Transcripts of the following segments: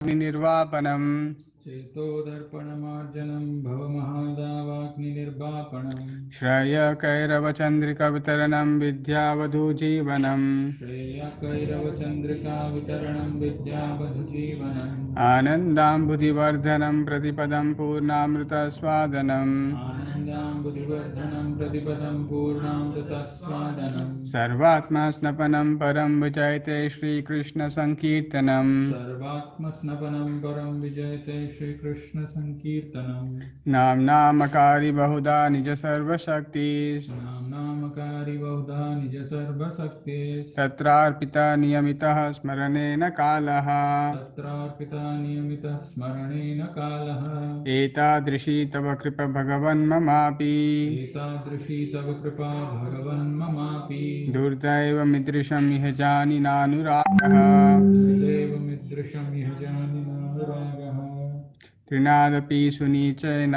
निर्वापनम् चेतोदर्पणमार्जनं भवमहादावाग्निर्वापणम् श्रेयकैरवचन्द्रिकवितरणं विद्यावधूजीवनम् श्रेयकैरवचन्द्रिकावितरणं विद्यावधुजीवनम् आनन्दाम्बुधिवर्धनं प्रतिपदं पूर्णामृतस्वादनम् आनन्दाम्बुधिवर्धनं प्रतिपदं पूर्णामृतस्वादनम् सर्वात्मास्नपनं परं विजयते श्रीकृष्णसङ्कीर्तनम् सर्वात्मस्नपनं परं विजयते श्रीकृष्णसङ्कीर्तनम् नाम्नामकारि बहुधा निजसर्वशक्तिस् नामकारी बहुधा निज सर्वशक्तिः तत्रार्पिता नियमितः स्मरणेन कालः तत्रार्पिता नियमितः स्मरणेन कालः एतादृशी तव कृपा भगवन्ममापि एतादृशी तव कृपा भगवन्ममापि दुर्दैवमिदृशं इह जानिनानुरागः दुर्दैवमिदृशं इह जानिनानुरागः तृणादपि सुनीचेन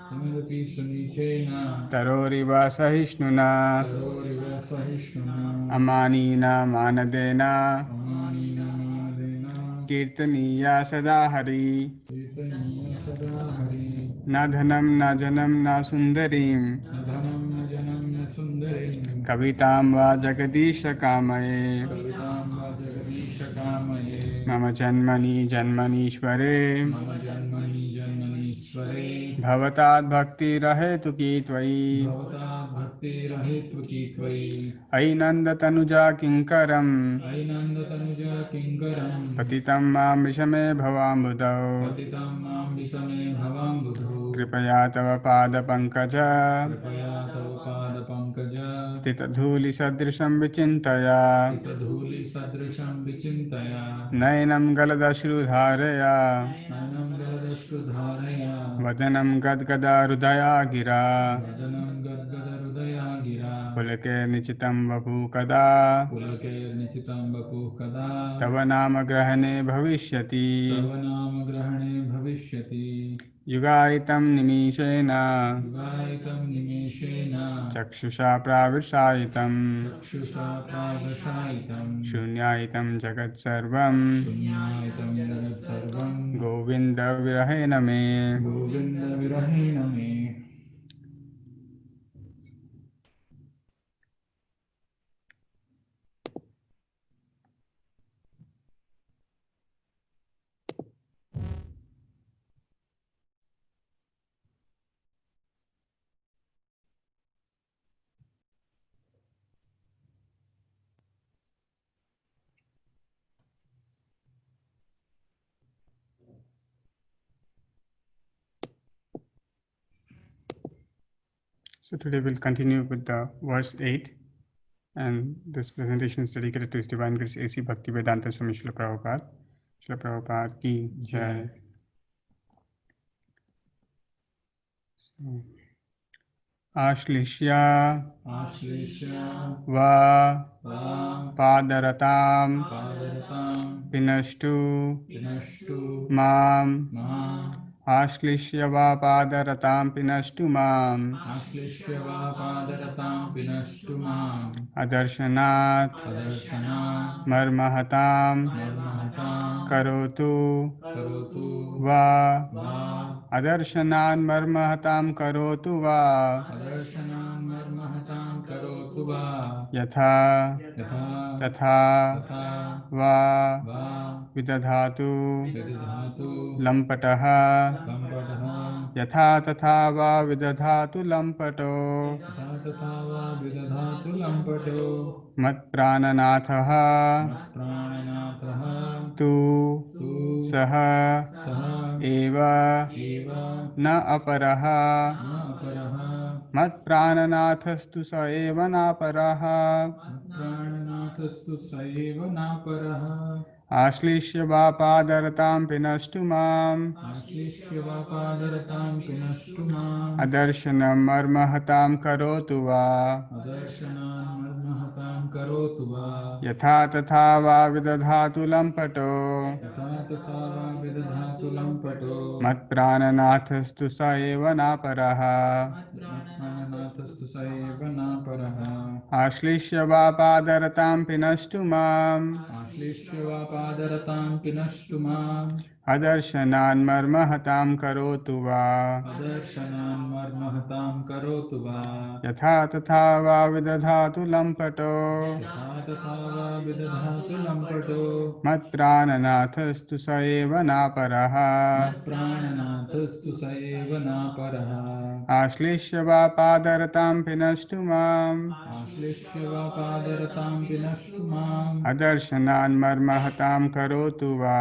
तमदपि सुनीचेन तरोरिव सहिष्णुना तरोरिव सहिष्णुना अमानिना मानदेन अमानिनादेन कीर्तनीया सदा हरि कीर्तनीय सदा हरि न धनं न जनं न सुन्दरीं न धनं न जनं न सुन्दरीं कवितां वा जगदीश कामये कवितां वा जगदीश कामये मम जन्मनि जन्मनीश्वरे मम जन्मनि जन्मनीश्वरे भवताद् भक्तिरहेतुकी त्वयि भवता भक्तिरहेतुकी त्वयि अयि नन्दतनुजा किङ्करम् अयि नन्दतनुजा किङ्करं पतितं मां विषमे भवाम्बुधौ पतितं मां विषमे भवाम्बुधौ कृपया तव पादपङ्कज कृपया तव पादपङ्कज स्थितधूलिसदृशं विचिन्तय स्थितधूलिसदृशं विचिन्तय नयनं गलदश्रुधारया नयनं गलदश्रुधारया वदनं गद्गदहृदया गिरा वदनं गद्गदहृदया गिरा पुलके निचितं वपु कदा पुलकैर्निचितं वपुः कदा तव नाम ग्रहणे भविष्यति तव नाम ग्रहणे भविष्यति युगायितं निमीषेण युगायितं निमेषेण चक्षुषा प्राविशायितं चक्षुषा प्रादशायितं शून्यायितं जगत्सर्वं शून्यायितं जगत्सर्वं गोविन्दविरहेण मे गोविन्दविरहेण मे So today we'll continue with the verse 8, and this presentation is dedicated to His Divine Grace A.C. Bhaktivedanta Swami Srila Prabhupada. Srila Prabhupada ki jai. आश्लिष्य वा पादरतां पिनष्टु माम् आश्लिष्य वा पादरतां पिनष्टु माम् अदर्शनात् मर्महतां करोतु वा अदर्शनान् मर्महतां करोतु वा यथा तथा वा विदधातु लम्पटः यथा तथा वा विदधातु लम्पटो मत्प्राणनाथः तु सः एव न अपरः मत्प्राणनाथस्तु स एव नापरः आश्लिष्य वा पादरतां पिनष्टु माम् अदर्शनं मर्महतां करोतु वा यथा तथा वा विदधातु लम्पटो मत्प्राणनाथस्तु स एव नापरः आश्लिष्य वा पादरतां पिनष्टु माम् padaratam pinashtu mam. Adarshanan marmahatam karotu va. Adarshanan marmahatam karotu va. Yatha tatha va vidadhatu lampato. Yatha tatha va vidadhatu lampato. Mat prananathastu sa eva naparaha. Prananathastu saeva naparaha. Ashlishya va padaratam pinastu mam. Ashlishya va padaratam pinashtu mam. Adarshanan marmahatam karotu va.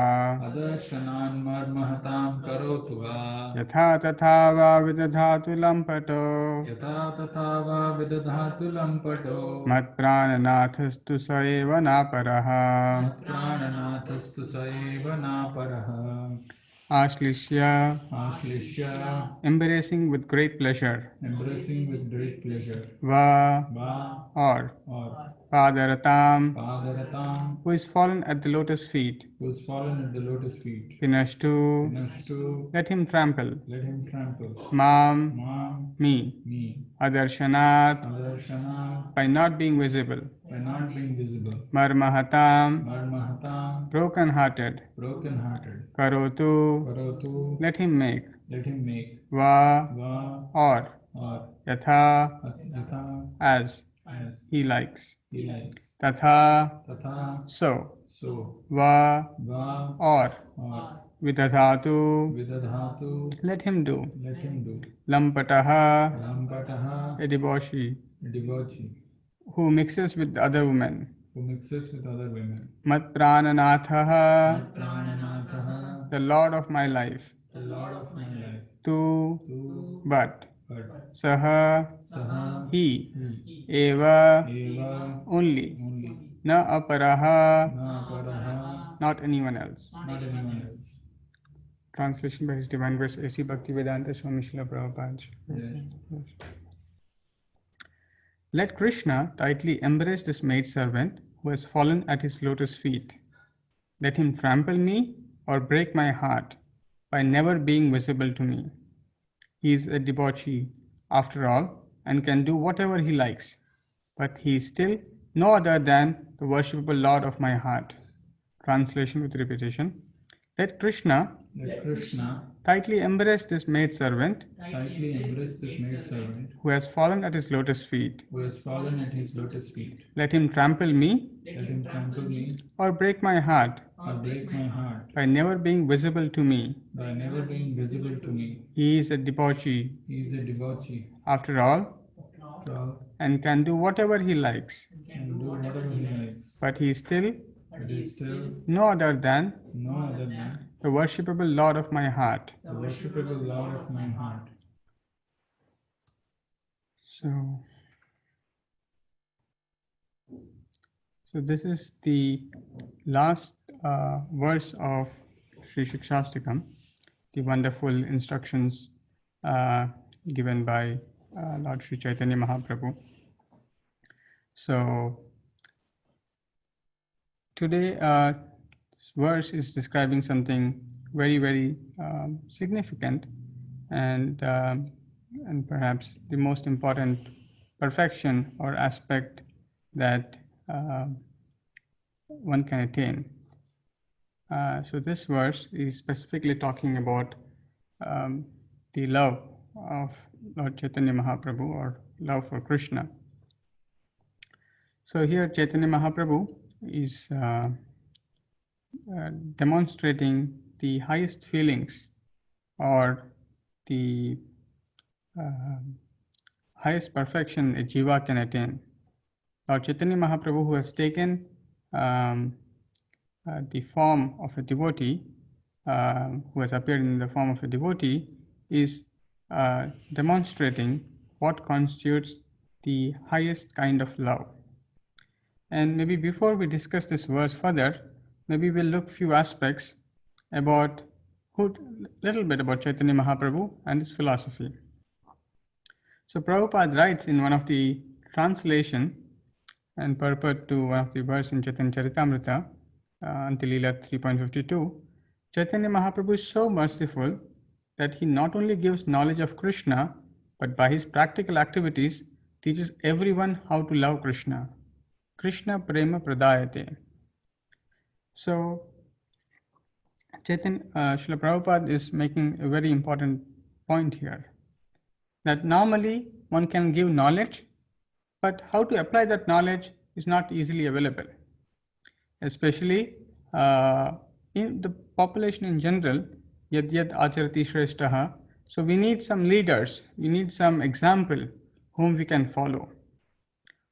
Adarshanan marmahatam karotu va. Yatha tatha va vidadhatu lampato. Yatha tatha va vidadhatu lampato. Mat prananathastu sa eva naparaha. Prananathastu saeva naparaha. Ashlishya, Ashlishya, embracing with great pleasure. embracing with great pleasure. Va, Va or or Padaratam, Padaratam, who is fallen at the lotus feet. who is fallen at the lotus feet. Pinashtu, Pinashtu, let him trample. let him trample. Mam, Mam, me. me. Adarshanat, Adarshana, by not being visible. by not being visible. Marmahatam, Marmahatam, broken hearted. broken hearted. Karotu, Karotu, let him make. let him make. Va, Va or or Yatha, Yatha, as as he likes. he likes. Tatha, Tatha, so. so. Va, Va or or Vidadhatu, Vidadhatu, let him do. let him do. Lampataha, Lampataha, a debauchee, a debauchee, who mixes with other women. who mixes with other women. Mat prananathaha, Prananathaha, the Lord of my life. the Lord of my life. Tu, Tu, but. but. Saha, Saha, he. he. Eva, Eva, only. only. Na aparaha, Na paraha, not anyone else. not anyone else. Translation by His Divine Grace A.C. Bhaktivedanta Swami Srila Prabhupada. Yes. Let Krishna tightly embrace this maidservant who has fallen at his lotus feet. Let him trample me or break my heart by never being visible to me. He is a debauchee, after all, and can do whatever he likes, but he is still no other than the worshipable Lord of my heart. Translation with repetition. Let Krishna Let Krishna tightly embrace this maidservant tightly embrace this maidservant who has fallen at his lotus feet. who has fallen at his lotus feet. Let him trample me Let him trample me or break my heart or break my heart by never being visible to me. by never being visible to me. He is a debauchee, He is a debauchee, after all, after all, and can do whatever he likes, and do whatever he likes, but he is still but he is still no other than no other than the worshipable Lord of my heart. the worshipable Lord of my heart. So this is the last verse of Shri Shiksastakam, the wonderful instructions given by Lord Sri Chaitanya Mahaprabhu. So today this verse is describing something very, very significant and perhaps the most important perfection or aspect that one can attain. So this verse is specifically talking about the love of Lord Chaitanya Mahaprabhu, or love for Krishna. So here Chaitanya Mahaprabhu is demonstrating the highest feelings or the highest perfection a jiva can attain. Lord Chaitanya Mahaprabhu, who has taken the form of a devotee, who has appeared in the form of a devotee, is demonstrating what constitutes the highest kind of love. And maybe before we discuss this verse further, maybe we'll look few aspects about little bit about Chaitanya Mahaprabhu and his philosophy. So Prabhupada writes in one of the translation and purport to one of the verse in Chaitanya Charitamrita, Antilila 3.52, Chaitanya Mahaprabhu is so merciful that he not only gives knowledge of Krishna, but by his practical activities teaches everyone how to love Krishna. Krishna prema pradayate. So Srila Prabhupada is making a very important point here, that normally one can give knowledge, but how to apply that knowledge is not easily available, especially in the population in general. Yad yad acharati shreshtaha. So we need some leaders, we need some example whom we can follow.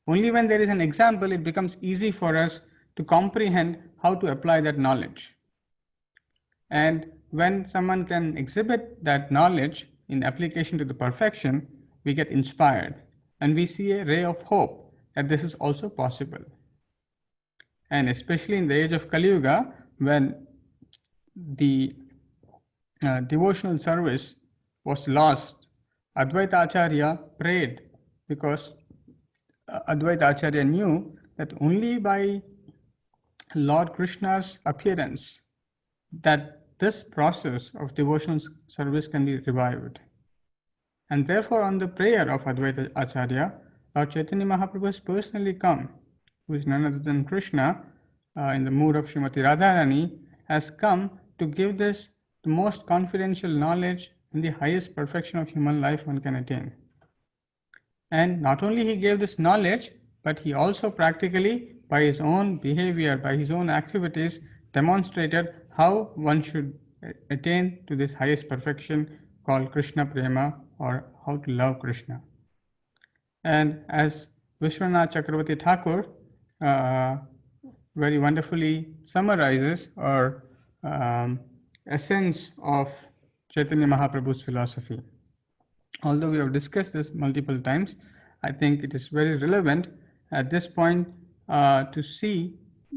Only when there is an example, it becomes easy for us to comprehend how to apply that knowledge. And when someone can exhibit that knowledge in application to the perfection, we get inspired and we see a ray of hope that this is also possible. And especially in the age of Kali Yuga, when the devotional service was lost, Advaita Acharya prayed, because Advaita Acharya knew that only by Lord Krishna's appearance that this process of devotional service can be revived. And therefore, on the prayer of Advaita Acharya, Lord Chaitanya Mahaprabhu has personally come, who is none other than Krishna, in the mood of Srimati Radharani, has come to give this the most confidential knowledge and the highest perfection of human life one can attain. And not only he gave this knowledge, but he also practically, by his own behavior, by his own activities, demonstrated how one should attain to this highest perfection called Krishna Prema, or how to love Krishna. And as Vishwanath Chakravarti Thakur very wonderfully summarizes or essence of Chaitanya Mahaprabhu's philosophy. Although we have discussed this multiple times, I think it is very relevant at this point to see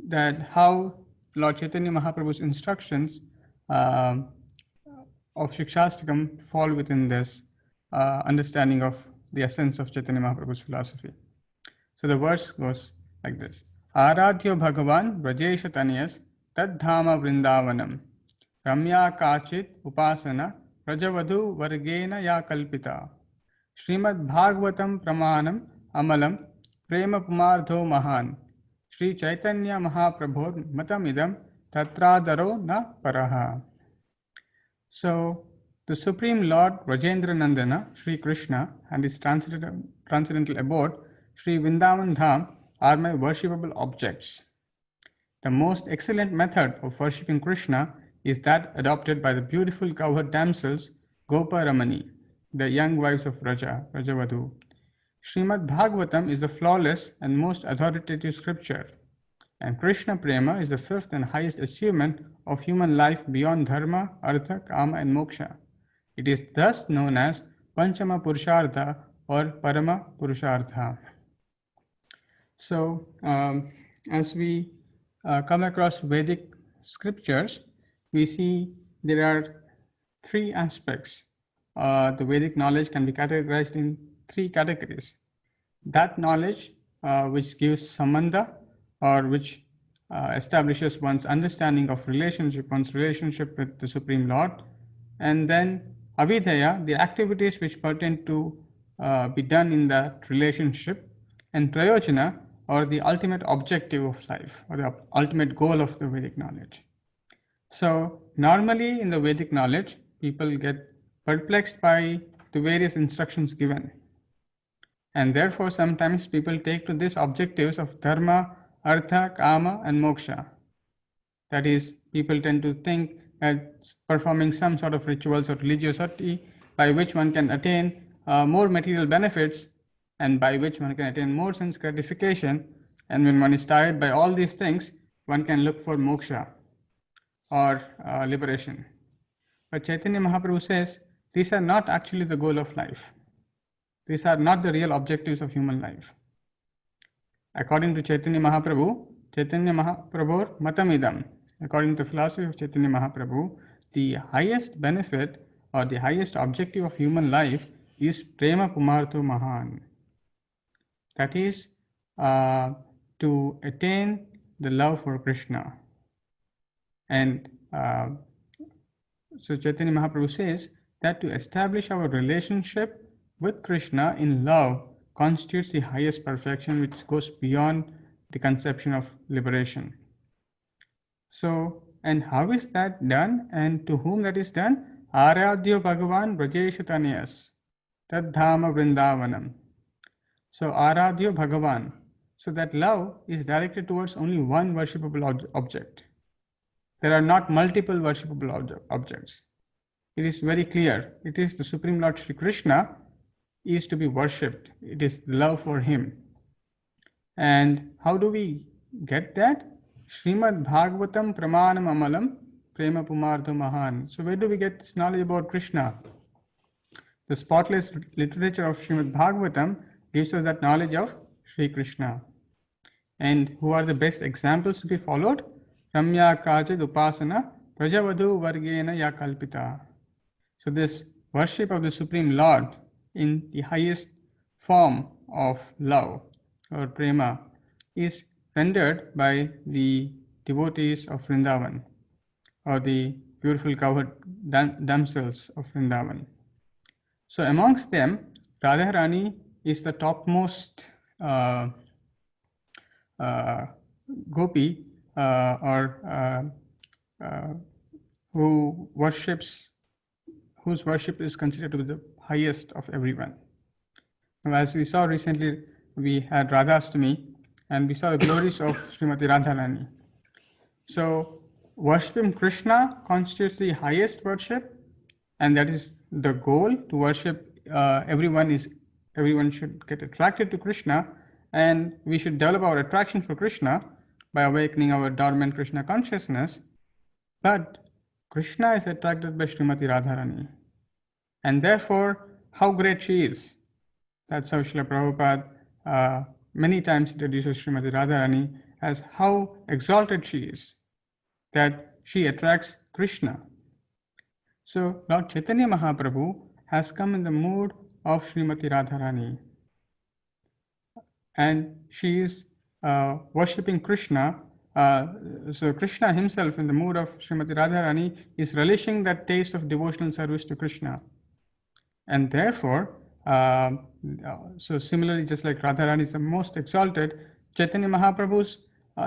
that how Lord Chaitanya Mahaprabhu's instructions of Shiksastakam fall within this understanding of the essence of Chaitanya Mahaprabhu's philosophy. So the verse goes like this: Aradhyo Bhagavan Brajesha Tanyas Tad Dhama Vrindavanam Ramya Kachit Upasana Rajavadhu Vargena Ya Kalpita Srimad Bhagavatam Pramanam Amalam Prema Pumardho Mahan Shri Chaitanya Mahaprabho Matamidam Tatradaro Na Paraha. So the Supreme Lord Rajendra Nandana, Shri Krishna, and his transcendental abode, Shri Vrindavan Dham, are my worshipable objects. The most excellent method of worshipping Krishna is that adopted by the beautiful cowherd damsels Gopa Ramani, the young wives of Rajavadhu. Srimad Bhagavatam is the flawless and most authoritative scripture, and Krishna Prema is the fifth and highest achievement of human life beyond dharma, artha, kama, and moksha. It is thus known as Panchama Purushartha or Parama Purushartha. So, as we come across Vedic scriptures, we see there are three aspects. The Vedic knowledge can be categorized in three categories. That knowledge which gives sambandha, or which establishes one's understanding of one's relationship with the Supreme Lord, and then avidaya, the activities which pertain to be done in that relationship, and prayojana, or the ultimate objective of life, or the ultimate goal of the Vedic knowledge. So normally in the Vedic knowledge, people get perplexed by the various instructions given. And therefore sometimes people take to these objectives of dharma, artha, kama, and moksha. That is, people tend to think that performing some sort of rituals or religiosity by which one can attain more material benefits, and by which one can attain more sense gratification. And when one is tired by all these things, one can look for moksha or liberation. But Chaitanya Mahaprabhu says these are not actually the goal of life. These are not the real objectives of human life. According to Chaitanya Mahaprabhu Matamidam, according to the philosophy of Chaitanya Mahaprabhu, the highest benefit or the highest objective of human life is Prema Pumartho Mahan. That is to attain the love for Krishna. And so Chaitanya Mahaprabhu says that to establish our relationship with Krishna in love constitutes the highest perfection, which goes beyond the conception of liberation. So, and how is that done and to whom that is done? Aradhyo Bhagavan Brajeshatanyas Tadhama Vrindavanam. So, Aradhyo Bhagavan. So, that love is directed towards only one worshipable object. There are not multiple worshipable objects. It is very clear. It is the Supreme Lord Shri Krishna is to be worshipped. It is love for him. And how do we get that? Srimad Bhagavatam Pramanam Amalam Prema Pumartha Mahan. So where do we get this knowledge about Krishna? The spotless literature of Srimad Bhagavatam gives us that knowledge of Shri Krishna. And who are the best examples to be followed? Ramya Kajid Upasana Prajavadu Vargena Ya Kalpita. So this worship of the Supreme Lord in the highest form of love or prema is rendered by the devotees of Vrindavan or the beautiful cowherd damsels of Vrindavan. So amongst them, Radharani is the topmost gopi whose worship is considered to be the highest of everyone. Now, as we saw recently, we had Radhastami and we saw the glories of Srimati Radharani. So, worshipping Krishna constitutes the highest worship, and that is the goal to worship. Everyone should get attracted to Krishna, and we should develop our attraction for Krishna by awakening our dormant Krishna consciousness. But Krishna is attracted by Srimati Radharani, and therefore, how great she is. That's how Srila Prabhupada many times introduces Srimati Radharani as how exalted she is, that she attracts Krishna. So Lord Chaitanya Mahaprabhu has come in the mood of Srimati Radharani, and she is worshipping Krishna. So Krishna himself in the mood of Srimati Radharani is relishing that taste of devotional service to Krishna. And therefore, so similarly, just like Radharani is the most exalted, Chaitanya Mahaprabhu's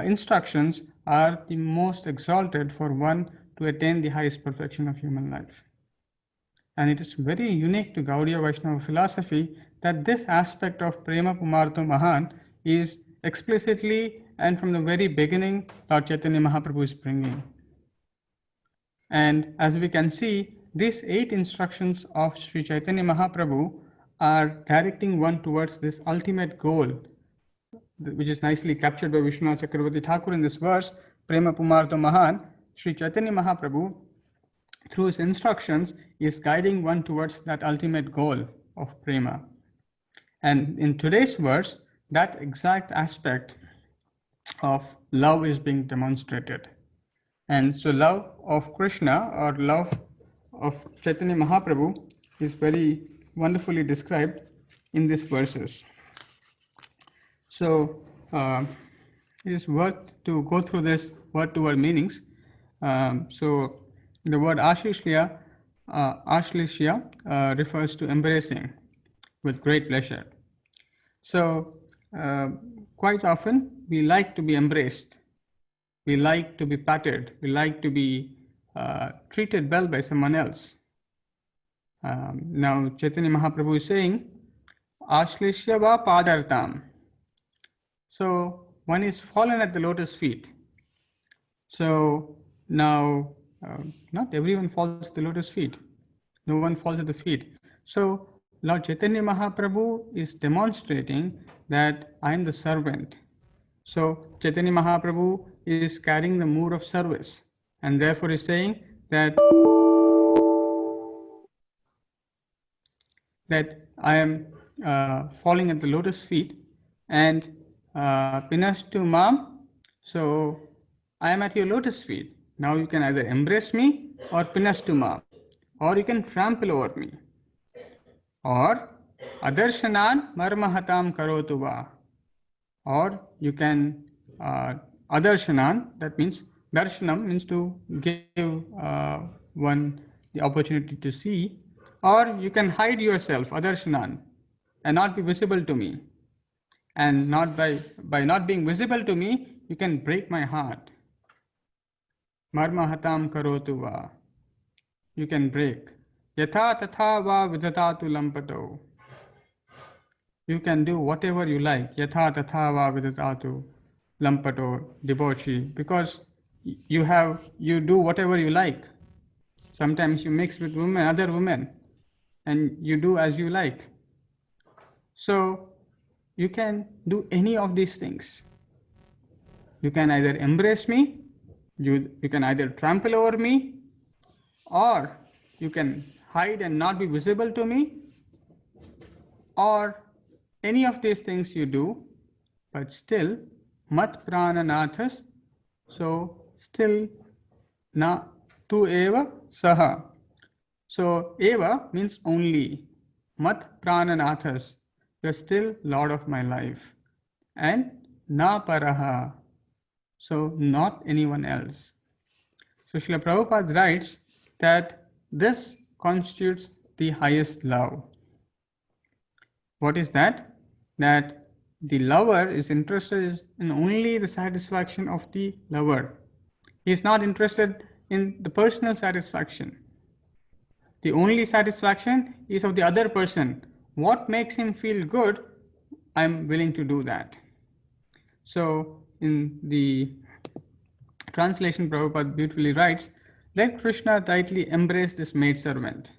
instructions are the most exalted for one to attain the highest perfection of human life. And it is very unique to Gaudiya Vaishnava philosophy that this aspect of Prema Pumartha Mahan is explicitly and from the very beginning Lord Chaitanya Mahaprabhu is bringing. And as we can see, these 8 instructions of Sri Chaitanya Mahaprabhu are directing one towards this ultimate goal, which is nicely captured by Vishwanath Chakravarti Thakur in this verse, Prema Pumartha Mahan. Sri Chaitanya Mahaprabhu, through his instructions, is guiding one towards that ultimate goal of prema. And in today's verse, that exact aspect of love is being demonstrated. And so love of Krishna or love of Chaitanya Mahaprabhu is very wonderfully described in these verses. So it is worth to go through this word-to-word meanings. So the word ashlishya refers to embracing with great pleasure. So quite often we like to be embraced, we like to be patted, we like to be treated well by someone else. Now Chaitanya Mahaprabhu is saying, Ashlishya va padartam. So one is fallen at the lotus feet. So now not everyone falls at the lotus feet. No one falls at the feet. So Lord Chaitanya Mahaprabhu is demonstrating that I am the servant. So Chaitanya Mahaprabhu is carrying the mood of service, and therefore is saying that I am falling at the lotus feet, and pinastu mam, so I am at your lotus feet. Now you can either embrace me or pinastu mam, or you can trample over me, or adarshanan marmahatam karotu va, or you can adarshanan, that means darshanam means to give one the opportunity to see, or you can hide yourself, adarshanan, and not be visible to me. And not by not being visible to me, you can break my heart. marmahatam karotu va. You can break. Yatha tatha va vidhatatu lampato. You can do whatever you like. Yatha tatha va vidhatatu lampato, debauchery, because you do whatever you like. Sometimes you mix with women, other women, and you do as you like. So you can do any of these things. You can either embrace me, you can either trample over me, or you can hide and not be visible to me, or any of these things you do, but still mat prananathas, so still na tu eva saha. So eva means only, mat prananathas, you're still Lord of my life, and na paraha, so not anyone else. So Srila Prabhupada writes that this constitutes the highest love. What is that? That the lover is interested in only the satisfaction of the lover. He is not interested in the personal satisfaction. The only satisfaction is of the other person. What makes him feel good, I'm willing to do that. So in the translation, Prabhupada beautifully writes, let Krishna tightly embrace this maidservant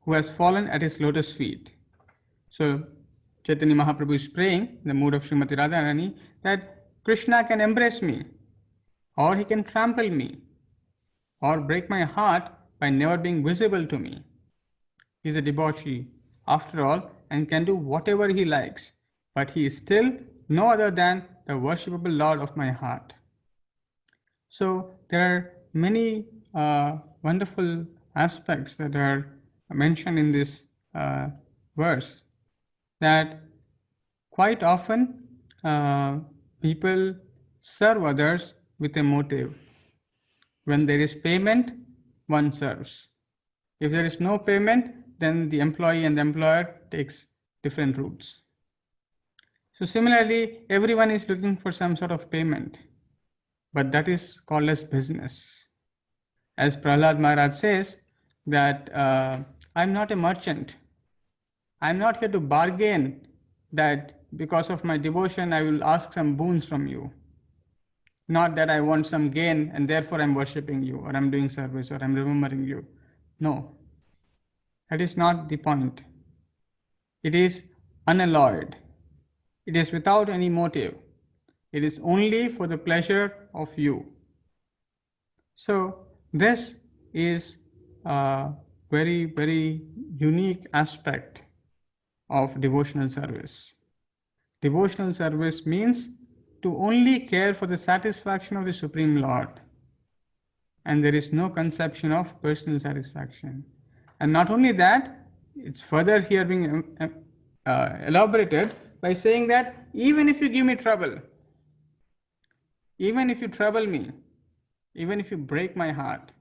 who has fallen at his lotus feet. So Chaitanya Mahaprabhu is praying in the mood of Srimati Radharani that Krishna can embrace me, or he can trample me, or break my heart by never being visible to me. He is a debauchee, after all, and can do whatever he likes, but he is still no other than the worshipable Lord of my heart. So there are many wonderful aspects that are mentioned in this verse, that quite often people serve others with a motive. When there is payment, one serves. If there is no payment, then the employee and the employer takes different routes. So similarly, everyone is looking for some sort of payment, but that is called as business. As Prahlad Maharaj says, that I'm not a merchant. I'm not here to bargain that because of my devotion I will ask some boons from you. Not that I want some gain and therefore I'm worshipping you, or I'm doing service, or I'm remembering you. No, that is not the point. It is unalloyed. It is without any motive. It is only for the pleasure of you. So this is a very, very unique aspect of devotional service. Devotional service means to only care for the satisfaction of the Supreme Lord, and there is no conception of personal satisfaction. And not only that, it's further here being elaborated by saying that even if you give me trouble, even if you trouble me, even if you break my heart,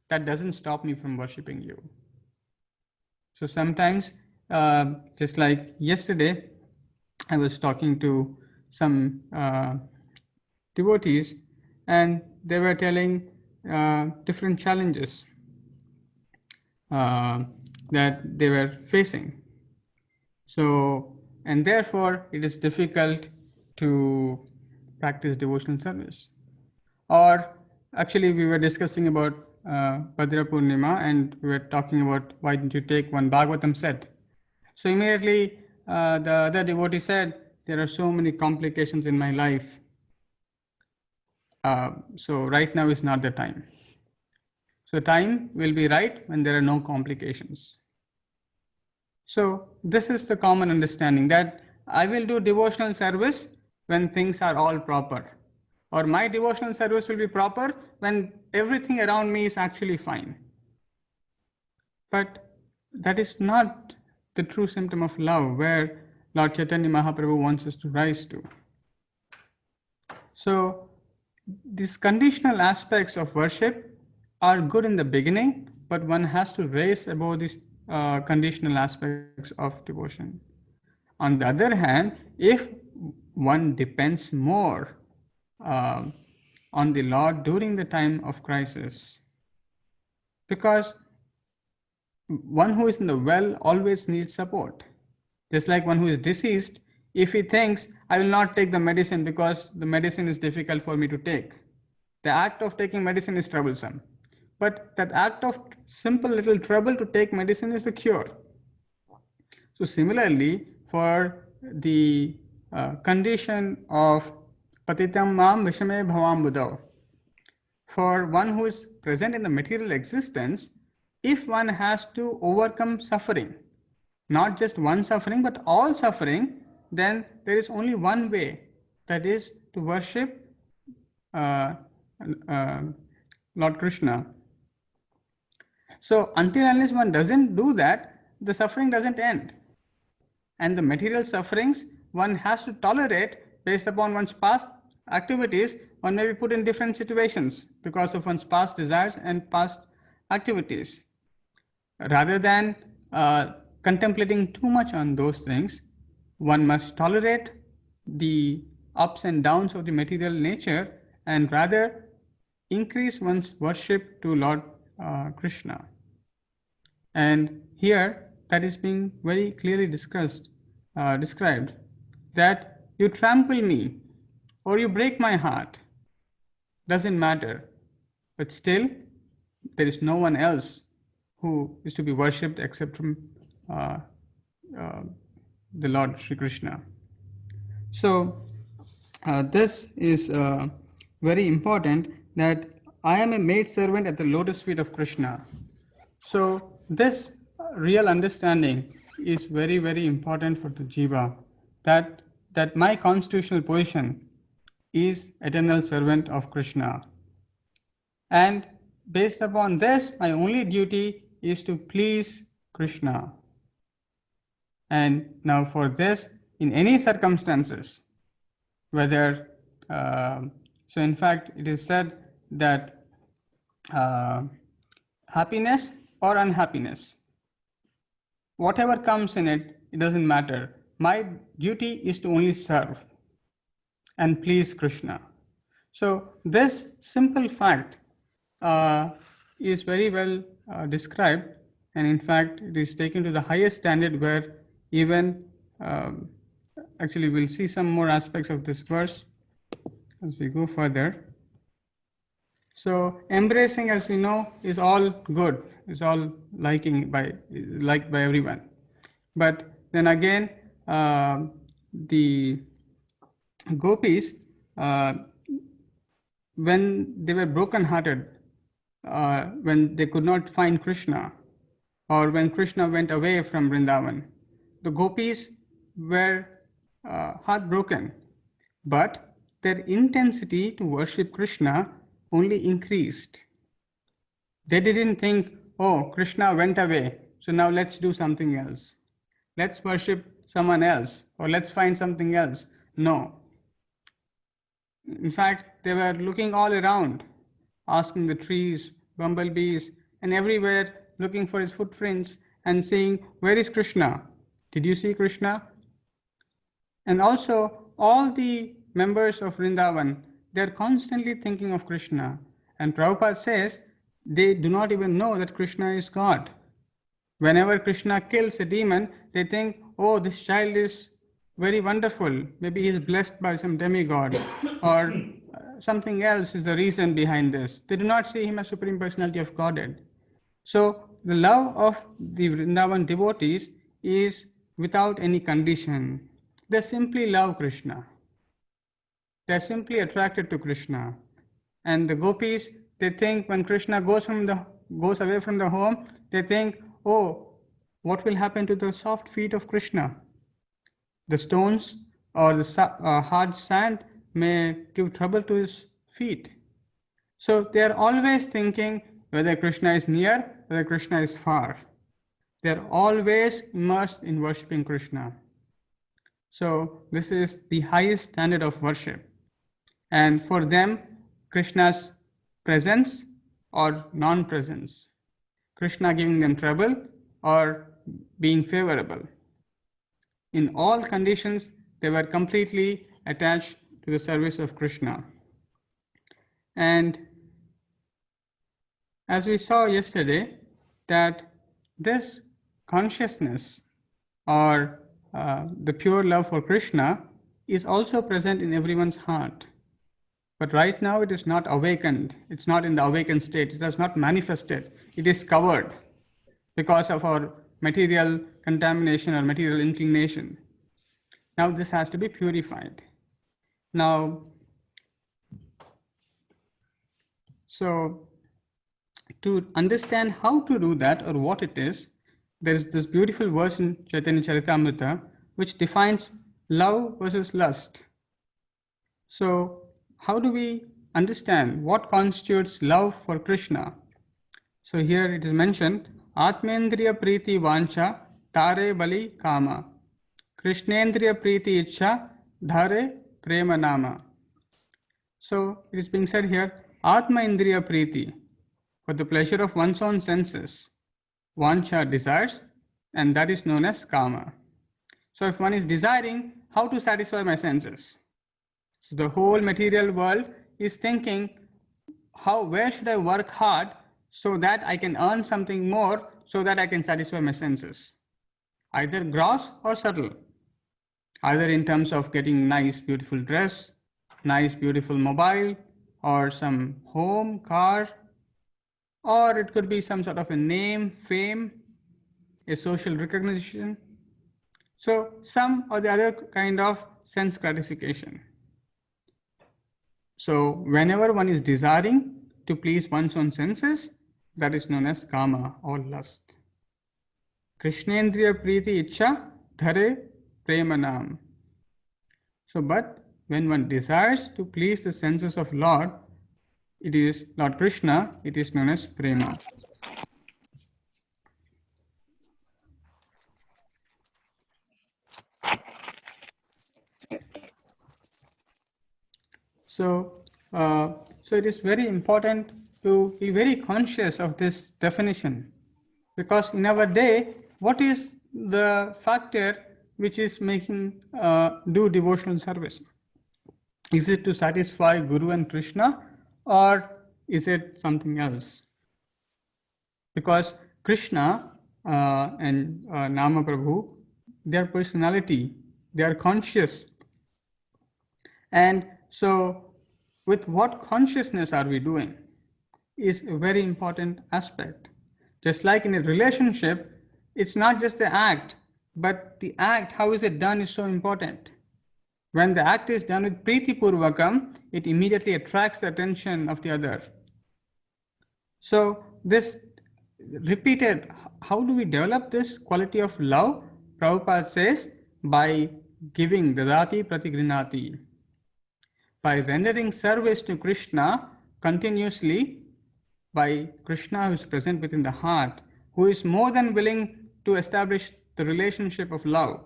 that doesn't stop me from worshipping you. So sometimes, just like yesterday, I was talking to some devotees, and they were telling different challenges that they were facing. So, and therefore, it is difficult to practice devotional service. Or actually, we were discussing about Bhadra Purnima, and we were talking about why didn't you take one Bhagavatam set. So immediately the other devotee said, there are so many complications in my life. So right now is not the time. So time will be right when there are no complications. So this is the common understanding, that I will do devotional service when things are all proper, or my devotional service will be proper when everything around me is actually fine. But that is not the true symptom of love, where Lord Chaitanya Mahaprabhu wants us to rise to. So these conditional aspects of worship are good in the beginning, but one has to raise above these conditional aspects of devotion. On the other hand, if one depends more on the Lord during the time of crisis. Because one who is in the well always needs support. Just like one who is deceased, if he thinks, I will not take the medicine because the medicine is difficult for me to take, the act of taking medicine is troublesome. But that act of simple little trouble to take medicine is the cure. So similarly, for the condition of patitam mam vishame bhavam buddha, for one who is present in the material existence, if one has to overcome suffering, not just one suffering, but all suffering, then there is only one way, that is to worship Lord Krishna. So until unless one doesn't do that, the suffering doesn't end. And the material sufferings one has to tolerate based upon one's past activities. One may be put in different situations because of one's past desires and past activities. Rather than contemplating too much on those things, one must tolerate the ups and downs of the material nature and rather increase one's worship to Lord Krishna. And here that is being very clearly described, that you trample me or you break my heart, doesn't matter, but still there is no one else who is to be worshipped except from the Lord Shri Krishna. So this is very important, that I am a maid servant at the lotus feet of Krishna. So this real understanding is very, very important for the jiva, that my constitutional position is eternal servant of Krishna. And based upon this, my only duty is to please Krishna. And now for this, in any circumstances, whether, so in fact it is said that happiness or unhappiness, whatever comes in it, it doesn't matter. My duty is to only serve and please Krishna. So this simple fact is very well described, and in fact it is taken to the highest standard, where even actually we'll see some more aspects of this verse as we go further. So embracing, as we know, is all good, is all liked by everyone. But then again, the gopis, when they were broken-hearted, when they could not find Krishna, or when Krishna went away from Vrindavan, the gopis were heartbroken, but their intensity to worship Krishna only increased. They didn't think, oh, Krishna went away, so now let's do something else. Let's worship someone else, or let's find something else. No. In fact, they were looking all around, asking the trees, bumblebees, and everywhere, looking for his footprints and saying, where is Krishna? Did you see Krishna? And also, all the members of Vrindavan, they're constantly thinking of Krishna. And Prabhupada says, they do not even know that Krishna is God. Whenever Krishna kills a demon, they think, oh, this child is very wonderful. Maybe he is blessed by some demigod, or something else is the reason behind this. They do not see him as Supreme Personality of Godhead. So the love of the Vrindavan devotees is without any condition. They simply love Krishna. They are simply attracted to Krishna. And the gopis, they think when Krishna goes away from the home, they think, oh, what will happen to the soft feet of Krishna? The stones or the hard sand may give trouble to his feet. So they are always thinking whether Krishna is near, whether Krishna is far. They are always immersed in worshipping Krishna. So this is the highest standard of worship. And for them, Krishna's presence or non-presence, Krishna giving them trouble or being favorable, in all conditions, they were completely attached to the service of Krishna. And as we saw yesterday, that this consciousness or the pure love for Krishna is also present in everyone's heart. But right now it is not awakened. It's not in the awakened state. It has not manifested. It is covered because of our material contamination or material inclination. Now this has to be purified. Now, so to understand how to do that or what it is, there is this beautiful verse in Chaitanya Charitamrita which defines love versus lust. So how do we understand what constitutes love for Krishna? So here it is mentioned, Atmendriya Priti Vancha Tare Bali Kama Krishnendriya Priti Ichha Dhare Prema Nama. So it is being said here, Atma Indriya Priti, for the pleasure of one's own senses, Vancha desires, and that is known as Kama. So if one is desiring how to satisfy my senses, so the whole material world is thinking, where should I work hard so that I can earn something more so that I can satisfy my senses, either gross or subtle, either in terms of getting nice beautiful dress, nice beautiful mobile, or some home, car, or it could be some sort of a name, fame, a social recognition. So some or the other kind of sense gratification. So whenever one is desiring to please one's own senses, that is known as kama or lust. Krishnendriya Priti Ichha Dhare Premanam. So but when one desires to please the senses of Lord, it is Lord Krishna, it is known as prema. So it is very important to be very conscious of this definition, because in our day, what is the factor which is making do devotional service? Is it to satisfy Guru and Krishna, or is it something else? Because Krishna and Nama Prabhu, their personality, they are conscious. And so with what consciousness are we doing is a very important aspect. Just like in a relationship, it's not just the act, but the act, how is it done, is so important. When the act is done with Priti Purvakam, it immediately attracts the attention of the other. So this repeated, how do we develop this quality of love? Prabhupada says, by giving dadati pratigrinati, by rendering service to Krishna continuously, by Krishna who is present within the heart, who is more than willing to establish the relationship of love.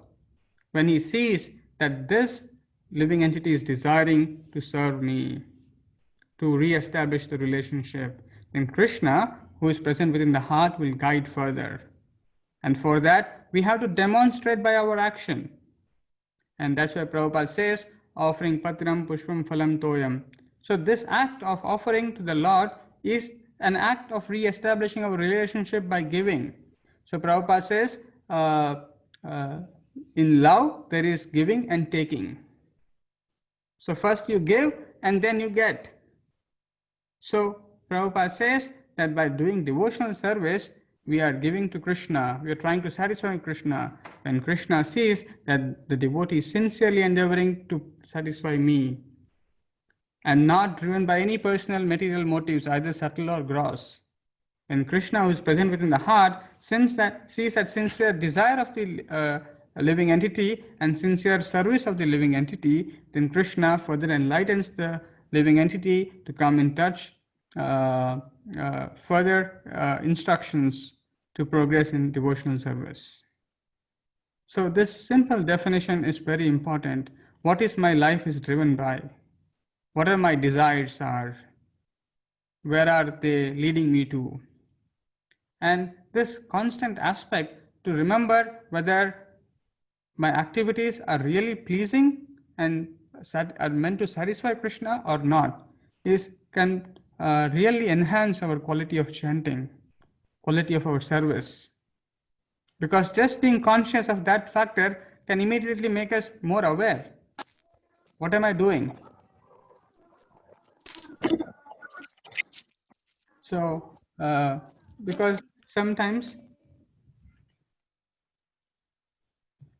When he sees that this living entity is desiring to serve me, to re-establish the relationship, then Krishna, who is present within the heart, will guide further. And for that, we have to demonstrate by our action. And that's why Prabhupada says, offering patram pushpam phalam toyam. So this act of offering to the Lord is an act of re-establishing our relationship by giving. So Prabhupada says, in love, there is giving and taking. So first you give and then you get. So Prabhupada says that by doing devotional service, we are giving to Krishna, we are trying to satisfy Krishna. When Krishna sees that the devotee is sincerely endeavoring to satisfy me and not driven by any personal material motives, either subtle or gross. When Krishna, who is present within the heart, sees that sincere desire of the living entity and sincere service of the living entity, then Krishna further enlightens the living entity to come in touch, further instructions to progress in devotional service. So this simple definition is very important. What is my life is driven by? What are my desires are? Where are they leading me to? And this constant aspect to remember whether my activities are really pleasing and are meant to satisfy Krishna or not is can really enhance our quality of chanting, quality of our service. Because just being conscious of that factor can immediately make us more aware. What am I doing? So, because sometimes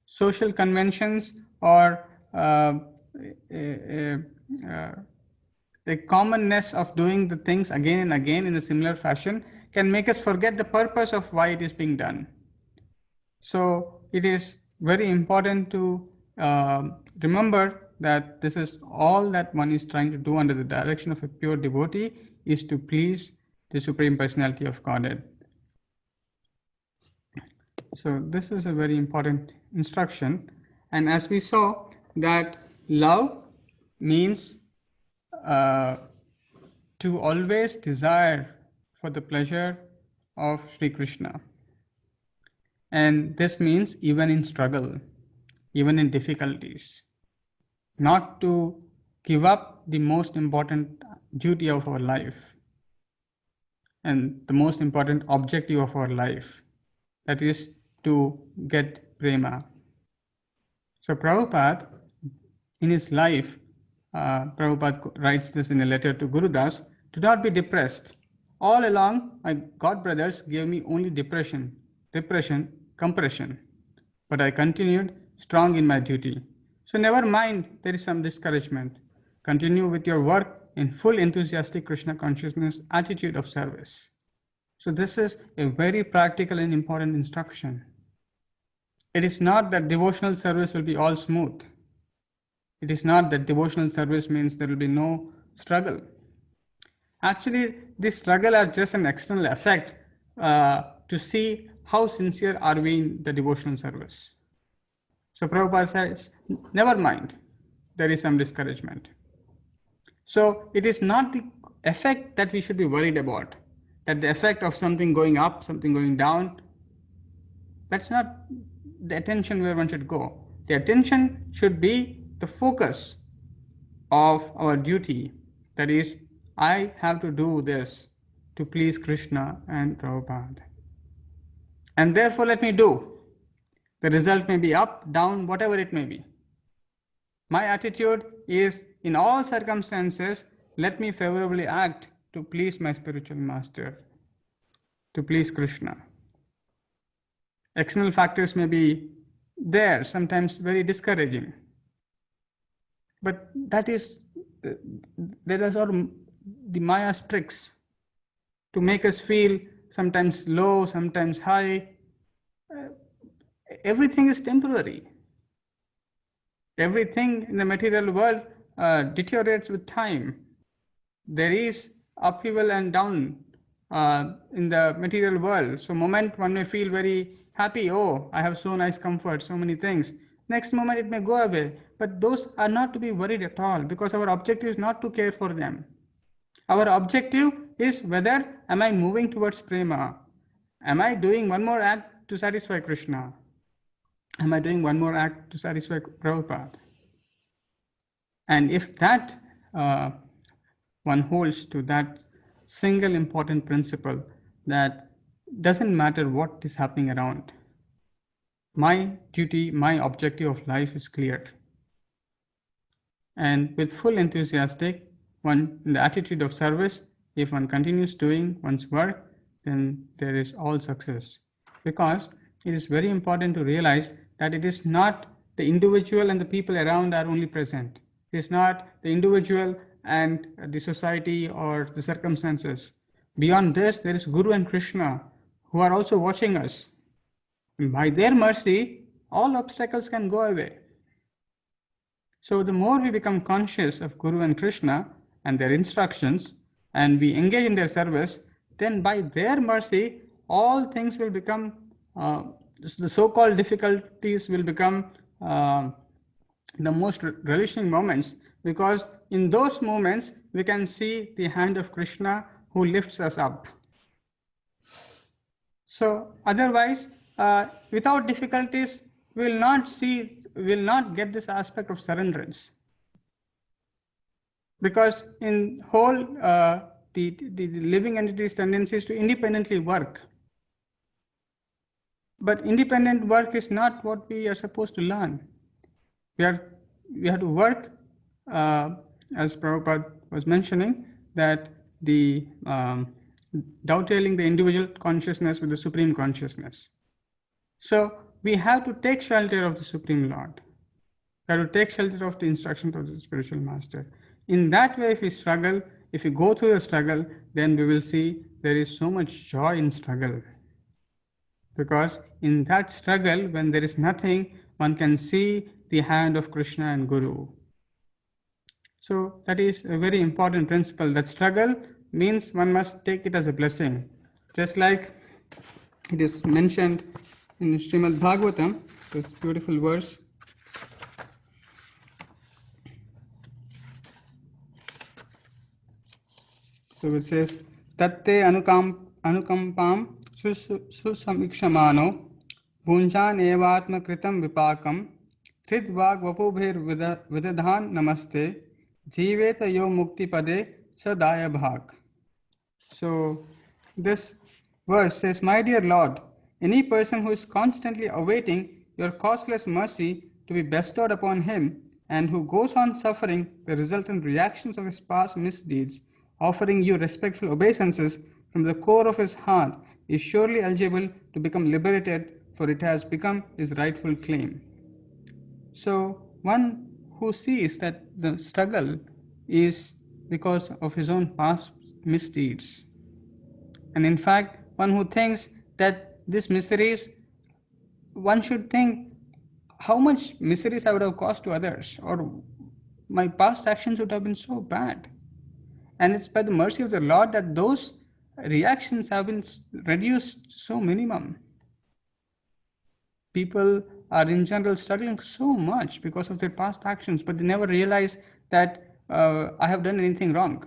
social conventions or a, the commonness of doing the things again and again in a similar fashion can make us forget the purpose of why it is being done. So it is very important to remember that this is all that one is trying to do under the direction of a pure devotee, is to please the Supreme Personality of Godhead. So this is a very important instruction. And as we saw, that love means to always desire for the pleasure of Sri Krishna. And this means even in struggle, even in difficulties, not to give up the most important duty of our life and the most important objective of our life, that is to get prema. So Prabhupada, in his life, Prabhupada writes this in a letter to Gurudas, do not be depressed. All along, my god brothers gave me only depression, compression, but I continued strong in my duty. So never mind, there is some discouragement. Continue with your work in full enthusiastic Krishna consciousness attitude of service. So this is a very practical and important instruction. It is not that devotional service will be all smooth. It is not that devotional service means there will be no struggle. Actually, this struggle are just an external effect to see how sincere are we in the devotional service. So Prabhupada says, never mind, there is some discouragement. So it is not the effect that we should be worried about, that the effect of something going up, something going down, that's not the attention where one should go. The attention should be the focus of our duty. That is, I have to do this to please Krishna and Prabhupada. And therefore let me do. The result may be up, down, whatever it may be. My attitude is, in all circumstances, let me favorably act to please my spiritual master, to please Krishna. External factors may be there, sometimes very discouraging. But that is sort of the Maya's tricks to make us feel sometimes low, sometimes high. Everything is temporary. Everything in the material world deteriorates with time. There is upheaval and down in the material world. So moment one may feel very happy, oh, I have so nice comfort, so many things. Next moment it may go away. But those are not to be worried at all, because our objective is not to care for them. Our objective is whether am I moving towards prema? Am I doing one more act to satisfy Krishna? Am I doing one more act to satisfy Prabhupada? And if that one holds to that single important principle, that doesn't matter what is happening around, my duty, my objective of life is clear. And with full enthusiastic, one in the attitude of service, if one continues doing one's work, then there is all success. Because it is very important to realize that it is not the individual and the people around are only present. It is not the individual and the society or the circumstances. Beyond this, there is Guru and Krishna who are also watching us. And by their mercy, all obstacles can go away. So the more we become conscious of Guru and Krishna and their instructions, and we engage in their service, then by their mercy, all things will become, the so-called difficulties will become the most relishing moments, because in those moments, we can see the hand of Krishna who lifts us up. So otherwise, without difficulties, we will not get this aspect of surrenderance. because in whole the living entity's tendency is to independently work. But independent work is not what we are supposed to learn. We have to work, as Prabhupada was mentioning, that the dovetailing the individual consciousness with the Supreme Consciousness. So we have to take shelter of the Supreme Lord. We have to take shelter of the instructions of the spiritual master. In that way, if we struggle, if we go through the struggle, then we will see there is so much joy in struggle. Because in that struggle, when there is nothing, one can see the hand of Krishna and Guru. So that is a very important principle, that struggle means one must take it as a blessing. Just like it is mentioned in Srimad Bhagavatam, this beautiful verse. So it says, Tatte anukampam susamikshamano bhunjan evatma kritam vipakam hridvag vapubhir vidadhan namaste jiveta yo mukti pade sadaya bhag. So this verse says, My dear Lord, any person who is constantly awaiting your causeless mercy to be bestowed upon him and who goes on suffering the resultant reactions of his past misdeeds, offering you respectful obeisances from the core of his heart, is surely eligible to become liberated, for it has become his rightful claim. So one who sees that the struggle is because of his own past misdeeds, and in fact one who thinks that these miseries, one should think how much miseries I would have caused to others, or my past actions would have been so bad. And it's by the mercy of the Lord that those reactions have been reduced so minimum. People are in general struggling so much because of their past actions, but they never realize that I have done anything wrong.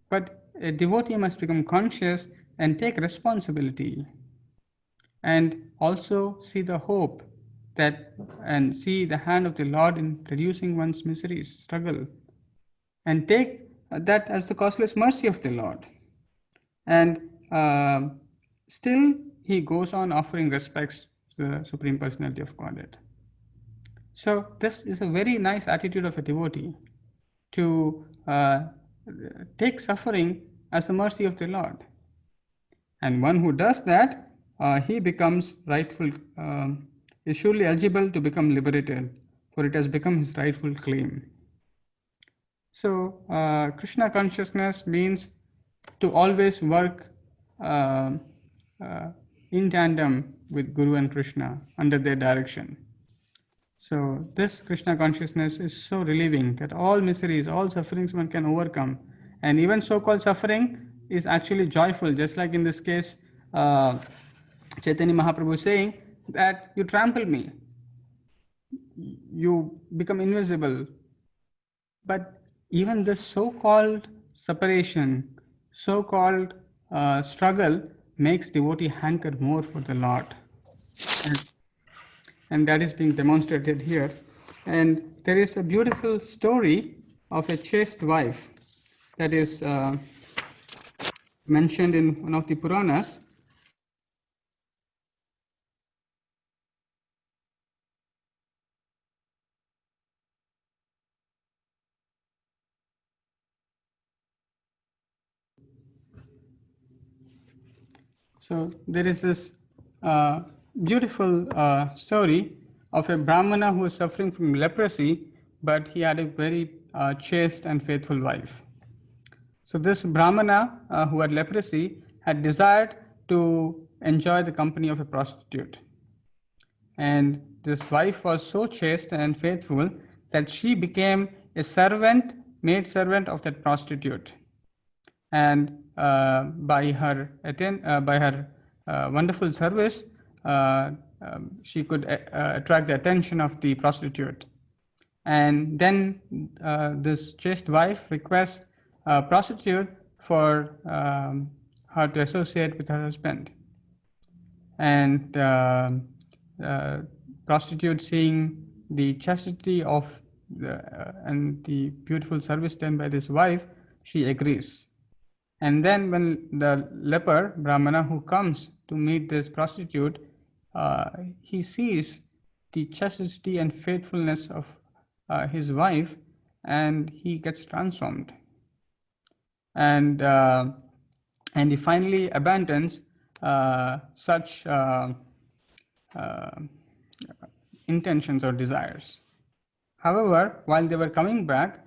But a devotee must become conscious and take responsibility, and also see the hope that, and see the hand of the Lord in reducing one's miseries, struggle, and take that as the causeless mercy of the Lord. And still he goes on offering respects to the Supreme Personality of Godhead. So this is a very nice attitude of a devotee, to take suffering as the mercy of the Lord. And one who does that, he becomes rightful, is surely eligible to become liberated, for it has become his rightful claim. So Krishna consciousness means to always work in tandem with Guru and Krishna, under their direction. So this Krishna consciousness is so relieving that all miseries, all sufferings one can overcome. And even so-called suffering is actually joyful, just like in this case, Chaitanya Mahaprabhu is saying that you trample me, you become invisible. But even this so-called separation, so-called struggle makes devotee hanker more for the Lord. And that is being demonstrated here. And there is a beautiful story of a chaste wife that is mentioned in one of the Puranas. So there is this beautiful story of a Brahmana who was suffering from leprosy, but he had a very chaste and faithful wife. So this Brahmana who had leprosy had desired to enjoy the company of a prostitute. And this wife was so chaste and faithful that she became a servant, maid servant of that prostitute. And by her wonderful service, she could attract the attention of the prostitute. And then this chaste wife requests a prostitute for her to associate with her husband. And prostitute, seeing the chastity of the beautiful service done by this wife, she agrees. And then when the leper, Brahmana, who comes to meet this prostitute, he sees the chastity and faithfulness of his wife, and he gets transformed. And he finally abandons such intentions or desires. However, while they were coming back,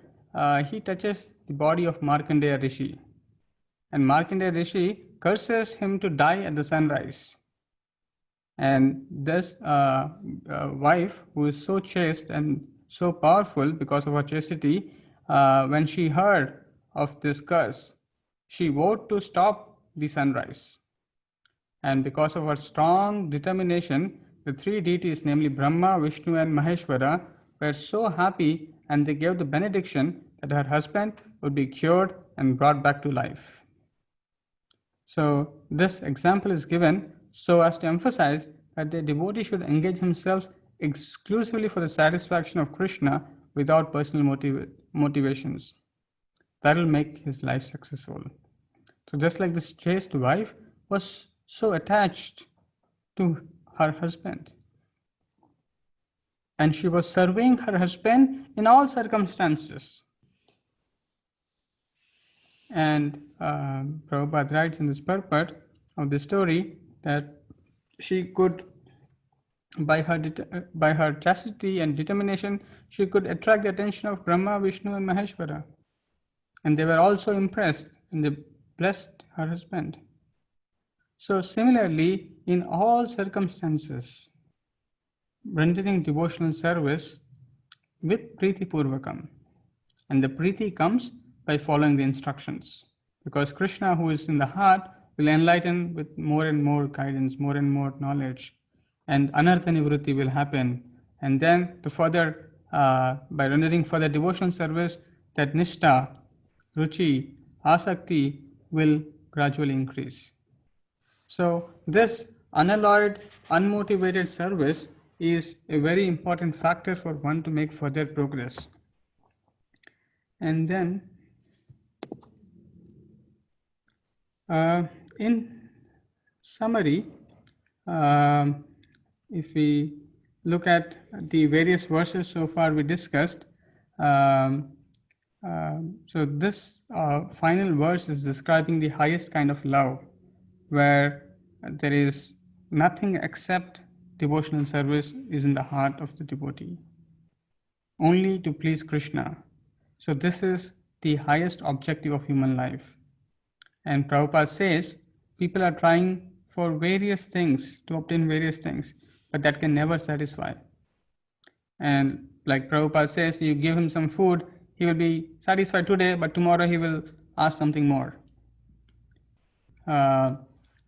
he touches the body of Markandeya Rishi. And Markandeya Rishi curses him to die at the sunrise. And this wife, who is so chaste and so powerful because of her chastity, when she heard of this curse, she vowed to stop the sunrise. And because of her strong determination, the three deities, namely Brahma, Vishnu, and Maheshwara, were so happy, and they gave the benediction that her husband would be cured and brought back to life. So this example is given so as to emphasize that the devotee should engage himself exclusively for the satisfaction of Krishna without personal motivations. That will make his life successful. So just like this chaste wife was so attached to her husband, and she was serving her husband in all circumstances. And Prabhupada writes in this purport of the story that she could, by her chastity and determination, she could attract the attention of Brahma, Vishnu, and Maheshwara. And they were also impressed, and they blessed her husband. So similarly, in all circumstances, rendering devotional service with Priti Purvakam. And the Priti comes by following the instructions. Because Krishna, who is in the heart, will enlighten with more and more guidance, more and more knowledge. And Anartha Nivrutti will happen. And then to further, by rendering further devotional service, that Nishtha, Ruchi, Asakti will gradually increase. So this unalloyed, unmotivated service is a very important factor for one to make further progress. And then, in summary, if we look at the various verses so far we discussed, so this final verse is describing the highest kind of love, where there is nothing except devotional service is in the heart of the devotee, only to please Krishna. So this is the highest objective of human life. And Prabhupada says people are trying for various things, to obtain various things, but that can never satisfy. And like Prabhupada says, you give him some food, he will be satisfied today, but tomorrow he will ask something more.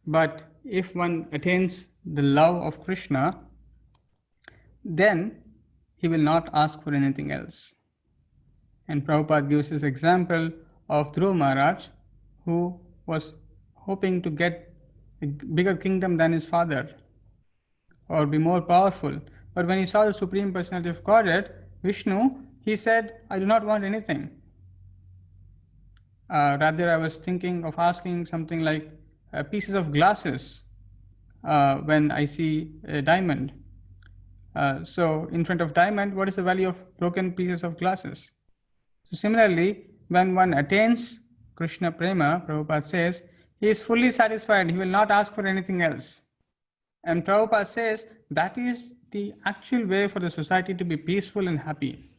But if one attains the love of Krishna, then he will not ask for anything else. And Prabhupada gives this example of Dhruva Maharaj, who was hoping to get a bigger kingdom than his father, or be more powerful. But when he saw the Supreme Personality of Godhead, Vishnu, he said, I do not want anything. Rather, I was thinking of asking something like pieces of glasses when I see a diamond. So in front of diamond, what is the value of broken pieces of glasses? So similarly, when one attains Krishna Prema, Prabhupada says, he is fully satisfied, he will not ask for anything else. And Prabhupada says that is the actual way for the society to be peaceful and happy.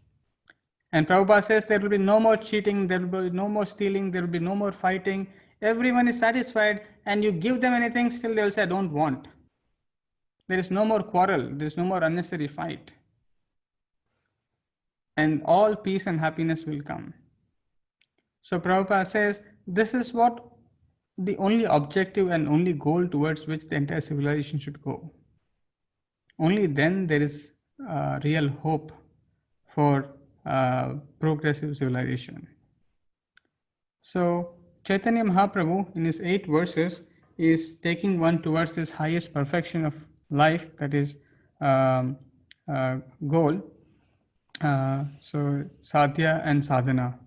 And Prabhupada says there will be no more cheating, there will be no more stealing, there will be no more fighting. Everyone is satisfied, and you give them anything, still they will say, I don't want. There is no more quarrel, there is no more unnecessary fight. And all peace and happiness will come. So Prabhupada says, this is what the only objective and only goal towards which the entire civilization should go. Only then there is real hope for progressive civilization. So Chaitanya Mahaprabhu in his 8 verses is taking one towards this highest perfection of life, that is goal. So sadhya and sadhana.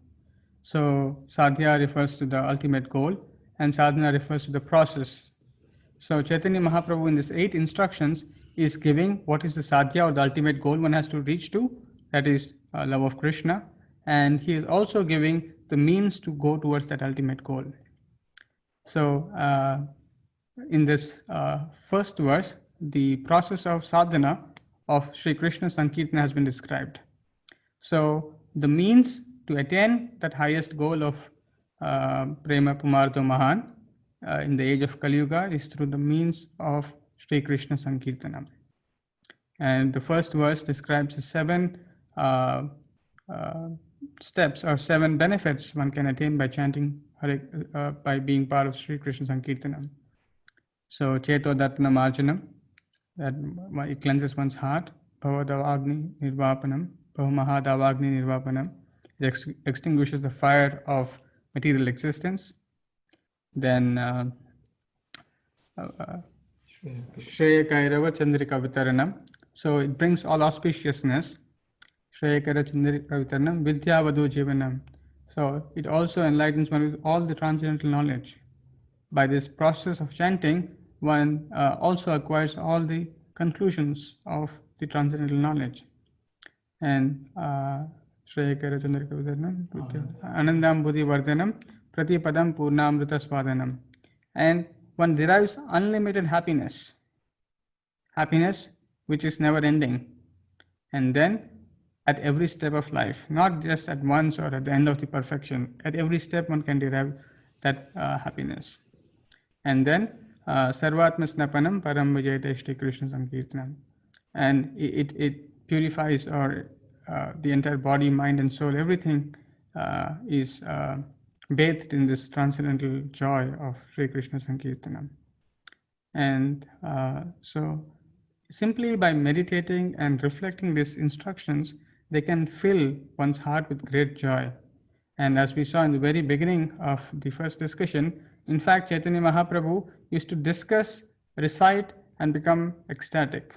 So sadhya refers to the ultimate goal, and sadhana refers to the process. So Chaitanya Mahaprabhu in these 8 instructions is giving what is the sadhya or the ultimate goal one has to reach to, that is love of Krishna, and he is also giving the means to go towards that ultimate goal. So in this first verse, the process of sadhana of Shri Krishna Sankirtana has been described. So the means to attain that highest goal of Prema Pumardo Mahan in the age of Kali Yuga is through the means of Shri Krishna Sankirtana. And the first verse describes the 7 uh, steps or 7 benefits one can attain by chanting by being part of Sri Krishna Sankirtana. So Cheto Dattana Marjanam, that it cleanses one's heart. Bhavadavagni Nirvapanam, Bhavamahadavagni Nirvapanam, it extinguishes the fire of material existence. Then Shreya Kairava Chandrika Vitaranam, so it brings all auspiciousness. Shreya Kairava Chandrika Vitaranam, Vidyavadu Jivanam, so it also enlightens one with all the transcendental knowledge. By this process of chanting, one also acquires all the conclusions of the transcendental knowledge. And Shreyakara Chandrika Vidaranam, Anandam Buddhi Vardhanam, Pratipadam Purnamrita Swadanam. And one derives unlimited happiness, happiness which is never ending. And then at every step of life, not just at once or at the end of the perfection, at every step one can derive that happiness. And then Sarvatma Snapanam Param Vijayate Shri Krishna Sankirtanam. And it purifies or the entire body, mind and soul, everything is bathed in this transcendental joy of Shri Krishna Sankirtanam. And so simply by meditating and reflecting these instructions, they can fill one's heart with great joy. And as we saw in the very beginning of the first discussion, in fact, Chaitanya Mahaprabhu used to discuss, recite, and become ecstatic.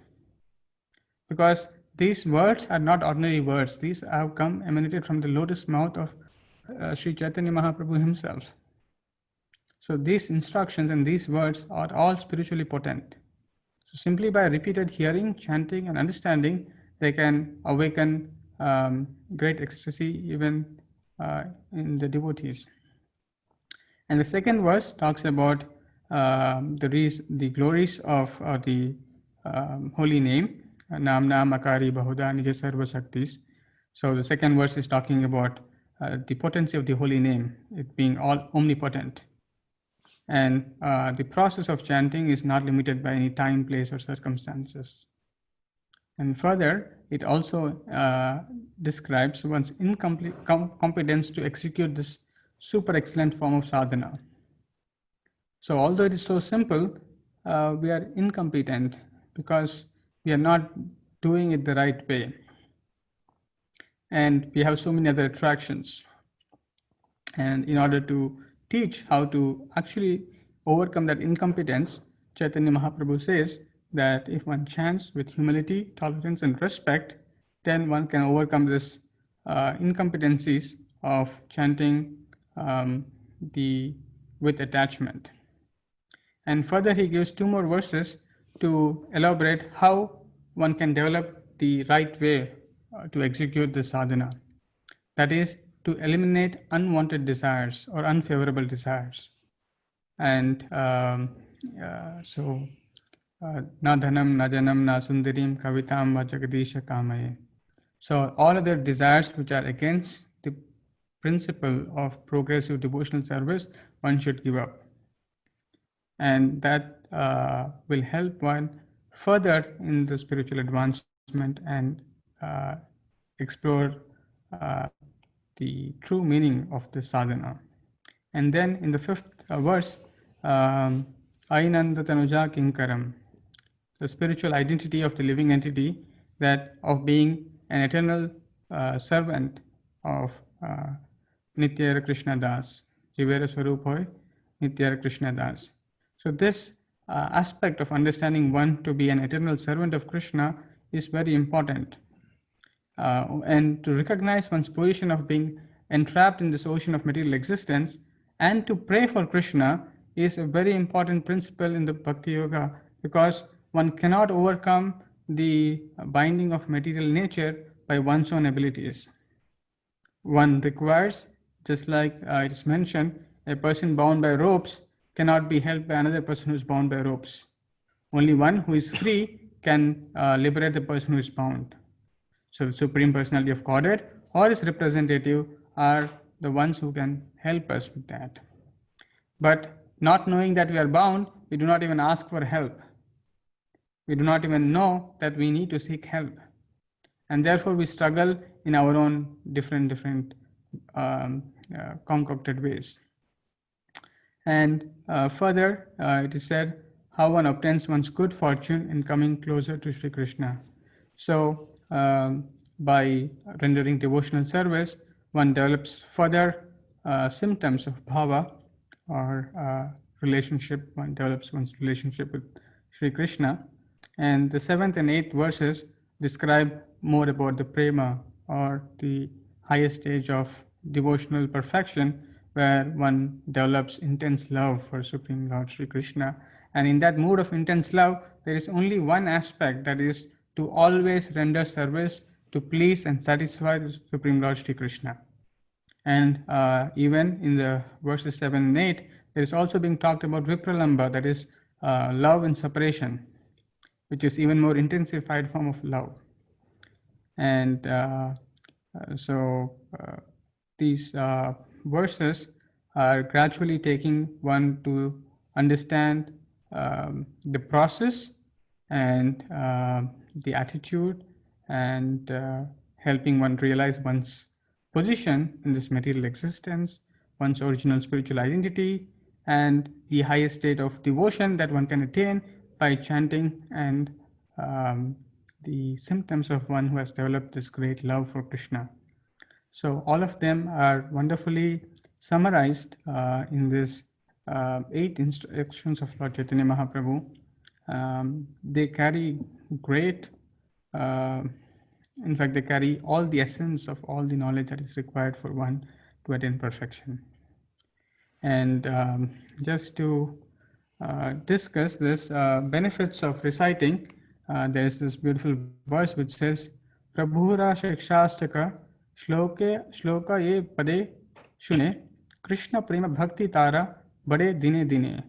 Because these words are not ordinary words. These have come emanated from the lotus mouth of Sri Chaitanya Mahaprabhu himself. So these instructions and these words are all spiritually potent. So simply by repeated hearing, chanting, and understanding, they can awaken great ecstasy even in the devotees. And the second verse talks about the glories of the holy name, Namna Makari Bahuda Nija Sarva Shaktis. So the second verse is talking about the potency of the holy name, it being all omnipotent. And the process of chanting is not limited by any time, place, or circumstances. And further, it also describes one's competence to execute this super excellent form of sadhana. So although it is so simple, we are incompetent because we are not doing it the right way. And we have so many other attractions. And in order to teach how to actually overcome that incompetence, Chaitanya Mahaprabhu says that if one chants with humility, tolerance, and respect, then one can overcome this incompetencies of chanting with attachment. And further, he gives 2 more verses to elaborate how one can develop the right way to execute the sadhana. That is, to eliminate unwanted desires or unfavorable desires. And so, na dhanam, na janam, na sundarim, kavitam, va jagadisha kamaye. So all other desires which are against the principle of progressive devotional service, one should give up. And that will help one further in the spiritual advancement and explore the true meaning of the sadhana. And then in the 5th verse, Ainanda Tanuja Kinkaram, the spiritual identity of the living entity, that of being an eternal servant of Nityara Krishna Das, Jivera Swarup Hoy, Nityara Krishna Das. So this aspect of understanding one to be an eternal servant of Krishna is very important. and to recognize one's position of being entrapped in this ocean of material existence and to pray for Krishna is a very important principle in the Bhakti Yoga, because one cannot overcome the binding of material nature by one's own abilities. One requires, just like it is mentioned, a person bound by ropes cannot be helped by another person who is bound by ropes. Only one who is free can liberate the person who is bound. So the Supreme Personality of Godhead or his representative are the ones who can help us with that. But not knowing that we are bound, we do not even ask for help. We do not even know that we need to seek help. And therefore we struggle in our own different concocted ways. And further, it is said how one obtains one's good fortune in coming closer to Shri Krishna. So by rendering devotional service, one develops further symptoms of bhava, or relationship. One develops one's relationship with Shri Krishna. And the 7th and 8th verses describe more about the prema, or the highest stage of devotional perfection, where one develops intense love for Supreme Lord Shri Krishna. And in that mood of intense love, there is only one aspect, that is to always render service to please and satisfy the Supreme Lord Shri Krishna. And even in the verses 7 and 8, there is also being talked about vipralamba, that is love and separation, which is even more intensified form of love. And so these verses are gradually taking one to understand the process and the attitude, and helping one realize one's position in this material existence, one's original spiritual identity, and the highest state of devotion that one can attain by chanting, and the symptoms of one who has developed this great love for Krishna. So all of them are wonderfully summarized in this 8 instructions of Lord Chaitanya Mahaprabhu. They carry great, in fact, they carry all the essence of all the knowledge that is required for one to attain perfection. And just to discuss this benefits of reciting, there is this beautiful verse which says, Prabhura Shikshastaka shloka ye pade shune Krishna prema bhakti tara bade dine dine.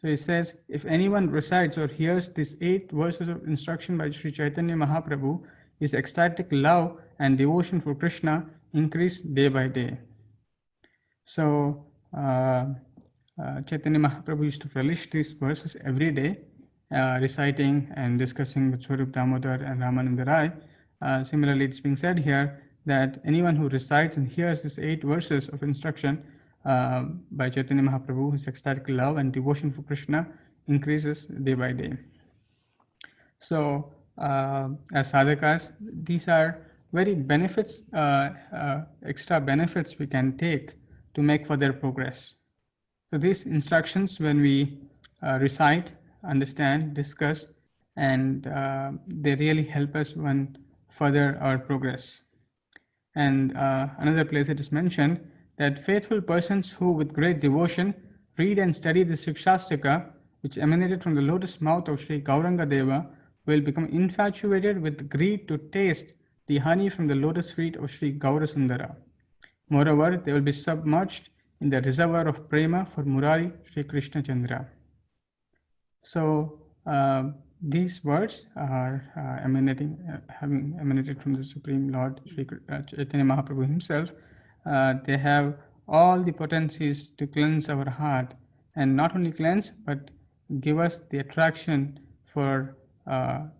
So it says, if anyone recites or hears these 8 verses of instruction by Sri Chaitanya Mahaprabhu, his ecstatic love and devotion for Krishna increase day by day. So Chaitanya Mahaprabhu used to relish these verses every day, reciting and discussing with Swarup Damodar and Ramananda Rai. Similarly, it's being said here that anyone who recites and hears these 8 verses of instruction by Chaitanya Mahaprabhu, his ecstatic love and devotion for Krishna increases day by day. So, as sadhakas, these are very benefits, extra benefits we can take to make further progress. So these instructions, when we recite, understand, discuss, and they really help us when further our progress. And another place it is mentioned that faithful persons who with great devotion read and study the Shikshastaka, which emanated from the lotus mouth of Sri Gauranga Deva, will become infatuated with greed to taste the honey from the lotus feet of Sri Gaurasundara. Moreover, they will be submerged in the reservoir of prema for Murari Sri Krishna Chandra. So these words are having emanated from the Supreme Lord Sri Chaitanya Mahaprabhu himself. They have all the potencies to cleanse our heart, and not only cleanse but give us the attraction for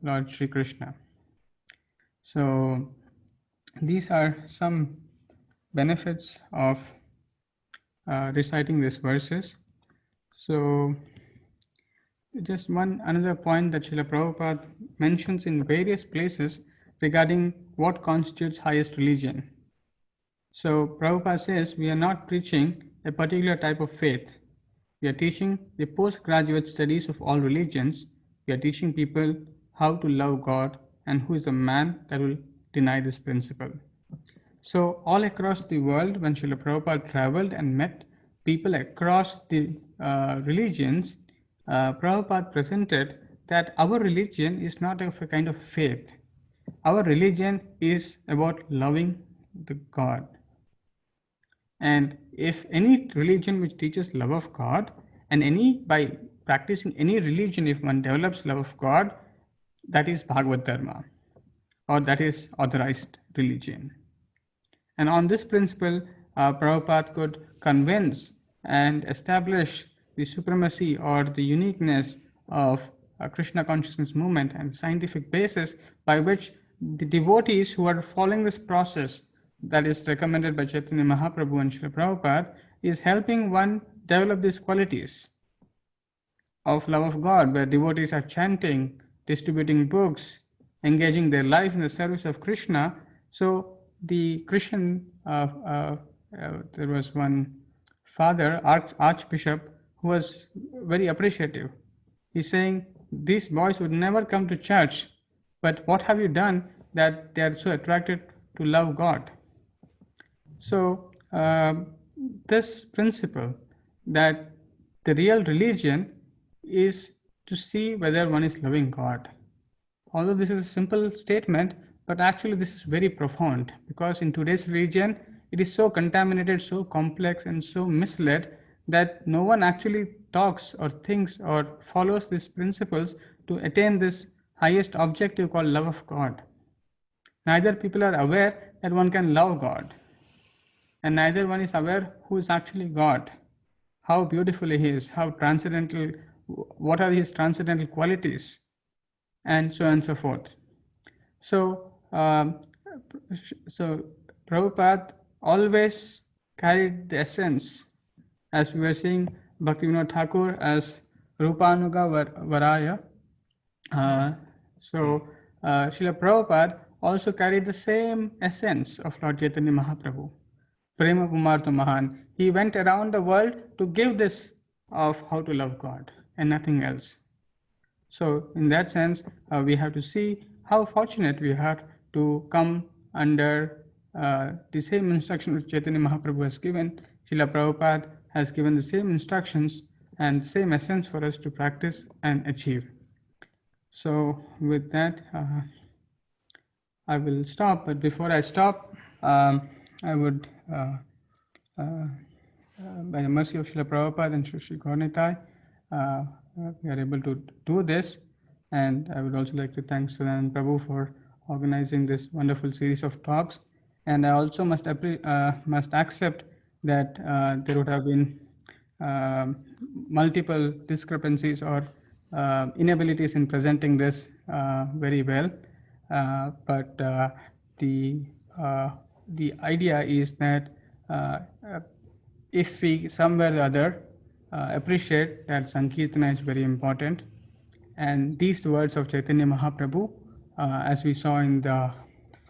Lord Sri Krishna. So these are some benefits of reciting these verses. So just another point that Srila Prabhupada mentions in various places regarding what constitutes highest religion. So Prabhupada says we are not preaching a particular type of faith. We are teaching the postgraduate studies of all religions. We are teaching people how to love God and who is the man that will deny this principle. So all across the world, when Srila Prabhupada traveled and met people across the religions, Prabhupada presented that our religion is not of a kind of faith. Our religion is about loving the God. And if any religion which teaches love of God, and by practicing any religion, if one develops love of God, that is Bhagavad Dharma, or that is authorized religion. And on this principle, Prabhupada could convince and establish the supremacy or the uniqueness of Krishna consciousness movement and scientific basis by which the devotees who are following this process that is recommended by Chaitanya Mahaprabhu and Srila Prabhupada is helping one develop these qualities of love of God, where devotees are chanting, distributing books, engaging their life in the service of Krishna. So the Christian, there was one father, Archbishop, who was very appreciative. He's saying, these boys would never come to church, but what have you done that they are so attracted to love God? So this principle that the real religion is to see whether one is loving God. Although this is a simple statement, but actually this is very profound, because in today's religion, it is so contaminated, so complex, and so misled that no one actually talks or thinks or follows these principles to attain this highest objective called love of God. Neither people are aware that one can love God, and neither one is aware who is actually God, how beautiful He is, how transcendental, what are His transcendental qualities, and so on and so forth. So, Prabhupada always carried the essence, as we were seeing Bhaktivinoda Thakur as Rupanuga Varaya. Srila Prabhupada also carried the same essence of Lord Chaitanya Mahaprabhu. Prema Pumarto Mahan. He went around the world to give this of how to love God and nothing else. So in that sense, we have to see how fortunate we are to come under the same instruction which Chaitanya Mahaprabhu has given. Srila Prabhupada has given the same instructions and same essence for us to practice and achieve. So with that, I will stop. But before I stop, I would, by the mercy of Srila Prabhupada and Shri Gauranitai, we are able to do this. And I would also like to thank Sadhana Prabhu for organizing this wonderful series of talks. And I also must accept that there would have been multiple discrepancies or inabilities in presenting this very well. But the idea is that if we somewhere or other appreciate that Sankirtana is very important, and these words of Chaitanya Mahaprabhu, as we saw in the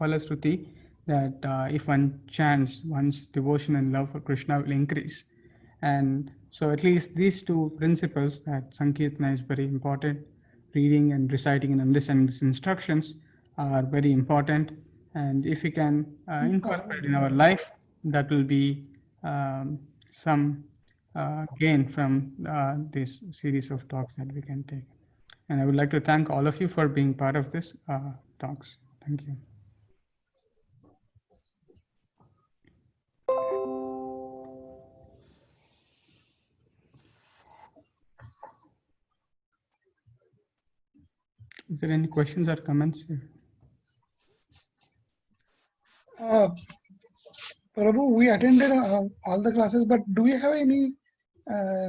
Phalashruti, that if one chants, one's devotion and love for Krishna will increase. And so at least these two principles, that Sankirtana is very important, reading and reciting and understanding these instructions are very important. And if we can incorporate in our life, that will be some gain from this series of talks that we can take. And I would like to thank all of you for being part of this talks. Thank you. Is there any questions or comments here? Prabhu, we attended all the classes, but do we have any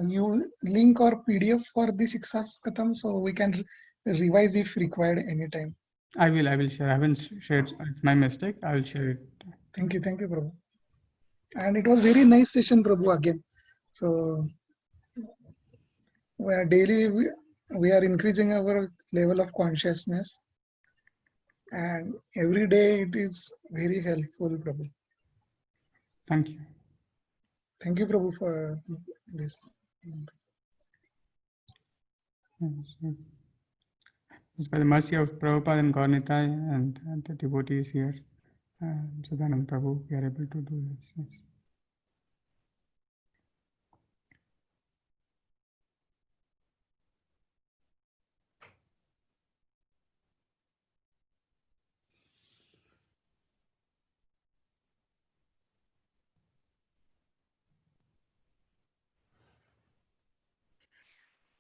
new link or PDF for the Shiksastakam so we can revise if required anytime? I will share. I haven't shared. It's my mistake. I will share it. Thank you, Prabhu. And it was very nice session, Prabhu, again. So we are daily we are increasing our level of consciousness, and every day it is very helpful, Prabhu. Thank you. Thank you, Prabhu, for this. It's by the mercy of Prabhupada and Gaurnitai and the devotees here, Sadhana and Prabhu, we are able to do this. Yes.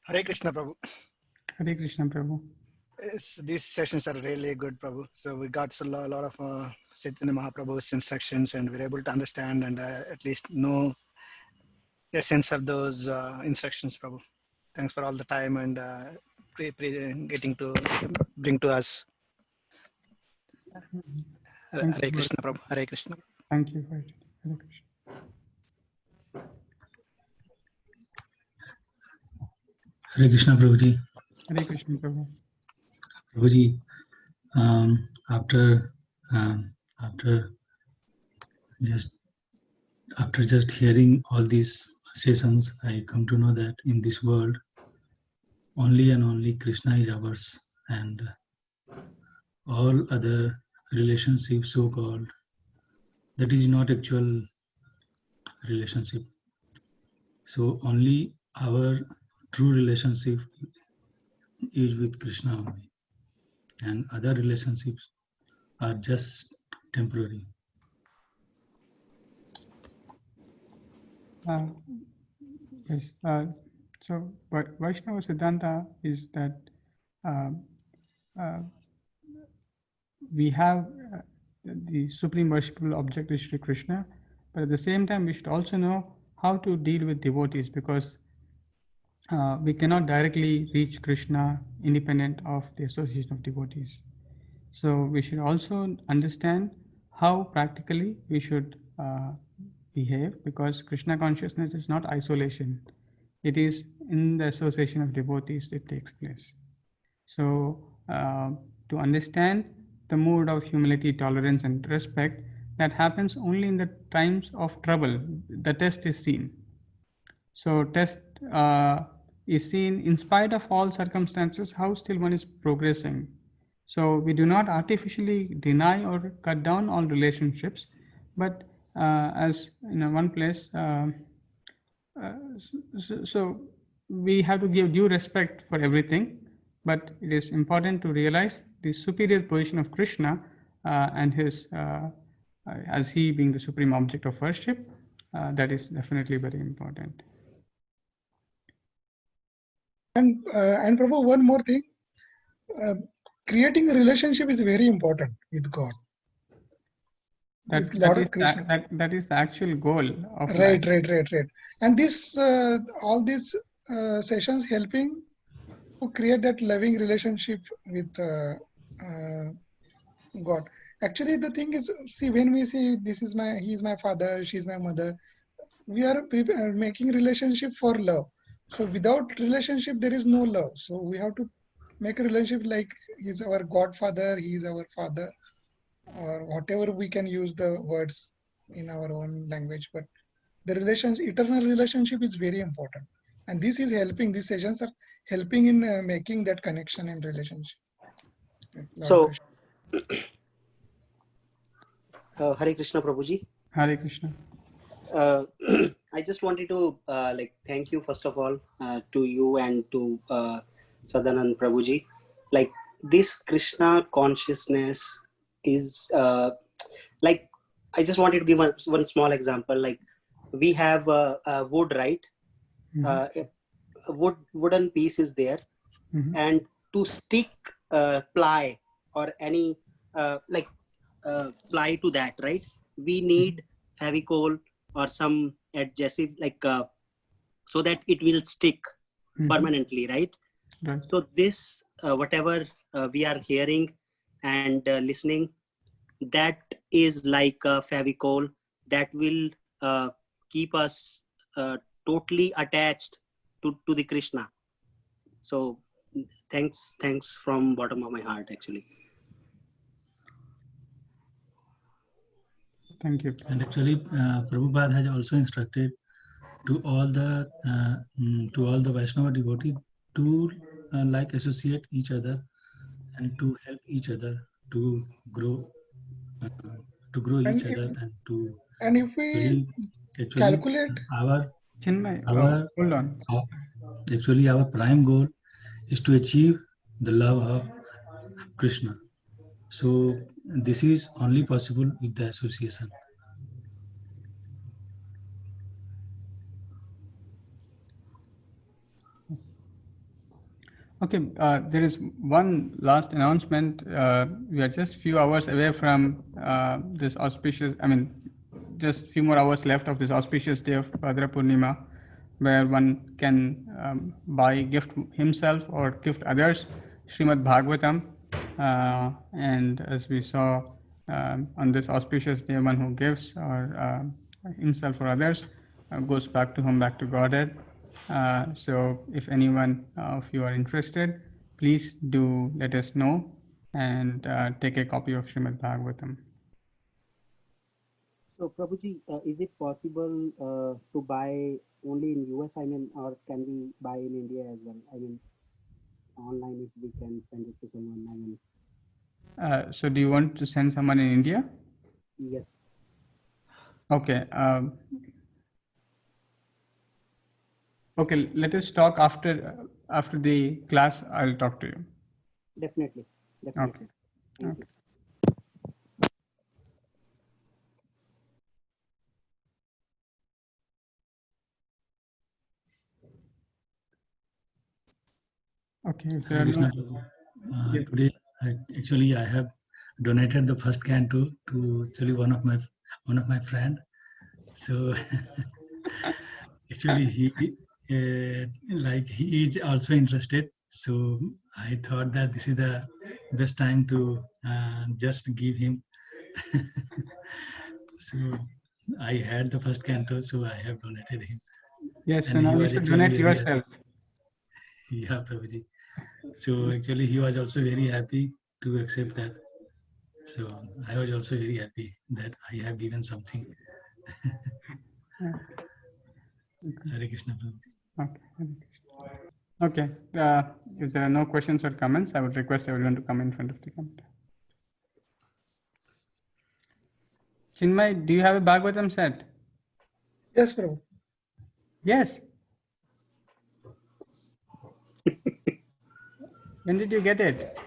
Hare Krishna, Prabhu. Hare Krishna, Prabhu. Yes, these sessions are really good, Prabhu. So we got a lot of Chaitanya Mahaprabhu's instructions, and we're able to understand and at least know the sense of those instructions, Prabhu. Thanks for all the time and getting to bring to us. Thank Hare you. Krishna, Prabhu. Hare Krishna. Thank you for it. Hare Krishna. Hare Krishna, Prabhuji. Hare Krishna, Prabhu. Prabhuji, after just hearing all these sessions, I come to know that in this world, only and only Krishna is ours, and all other relationships, so-called, that is not actual relationship. So only our true relationship is with Krishna only, and other relationships are just temporary. Yes. So, but Vaishnava Siddhanta is that we have the supreme worshipful object is Shri Krishna, but at the same time, we should also know how to deal with devotees, because we cannot directly reach Krishna independent of the association of devotees. So we should also understand how practically we should behave, because Krishna consciousness is not isolation. It is in the association of devotees it takes place. So to understand the mood of humility, tolerance and respect, that happens only in the times of trouble. The test is seen. So test is seen in spite of all circumstances, how still one is progressing. So we do not artificially deny or cut down all relationships, but as in one place, so we have to give due respect for everything, but it is important to realize the superior position of Krishna and his, as he being the supreme object of worship, that is definitely very important. And Prabhu, one more thing. Creating a relationship is very important with God. With Lord Krishna. That is the actual goal of Right. life. Right. And this, all these sessions helping to create that loving relationship with God. Actually, the thing is, see, when we say he is my father, she is my mother, we are making relationship for love. So without relationship, there is no love. So we have to make a relationship like he's our godfather, he is our father, or whatever we can use the words in our own language. But the eternal relationship is very important. And this is helping, these sessions are helping in making that connection and relationship. So, Hare Krishna, Prabhuji. Hare Krishna. I just wanted to thank you first of all to you and to Sadhana and Prabhuji. Like this Krishna consciousness is I just wanted to give one small example. Like we have wood, right? Mm-hmm. Wooden piece is there, mm-hmm. and to stick ply or any ply to that, right? We need Fevicol or some adhesive so that it will stick permanently, right? So this whatever we are hearing and listening, that is like a Fevicol that will keep us totally attached to the Krishna. So thanks from bottom of my heart, actually. Thank you. And actually, Prabhupada has also instructed to all the Vaishnava devotees to associate each other and to help each other to grow, each other, and if we actually calculate, our Chinmay, hold on. actually our prime goal is to achieve the love of Krishna. So this is only possible with the association. Okay, there is one last announcement. We are just few hours away from this auspicious, just few more hours left of this auspicious day of Bhadra Purnima, where one can buy, gift himself or gift others Srimad Bhagavatam. And as we saw on this auspicious day, one who gives or himself or others goes back to home, back to Godhead. So if anyone of you are interested, please do let us know and take a copy of Srimad Bhagavatam. So Prabhuji, is it possible to buy only in US, or can we buy in India as well? Online, if we can send it to someone, So do you want to send someone in India? Yes. Okay. Okay, let us talk after the class. I'll talk to you. Definitely. Okay. Thank you. Okay. If there Hare are Krishna no, Prabhu. Today, I have donated the first canto to actually one of my friend. So actually he is also interested. So I thought that this is the best time to just give him. So I had the first canto, so I have donated him. yes, so And now he you was should actually donate very yourself. happy. Yeah, Prabhuji. So actually he was also very happy to accept that. So I was also very happy that I have given something. Hare Krishna Prabhuji. Okay. If there are no questions or comments, I would request everyone to come in front of the camera. Chinmay, do you have a Bhagavatam set? yes, Prabhu. Yes. When did you get it?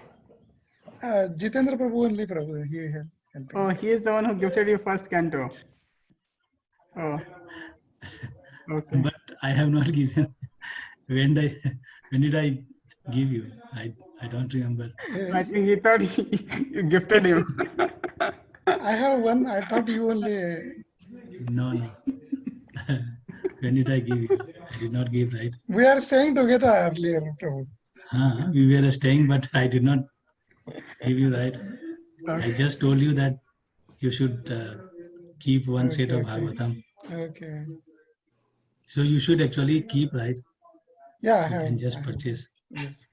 Jitendra Prabhu only, Prabhu. He helped. Oh, he is the one who gifted you first canto. Oh. Okay. But I have not given. When did I give you? I don't remember. I think he thought you gifted him. I have one. I thought you only. No. When did I give you? I did not give, right? We are staying together earlier, Prabhu. We were staying, but I did not give you, right? Okay. I just told you that you should keep one set of Bhagavatam. Okay. So you should actually keep, right? Yeah, I You have. can just purchase. Yes.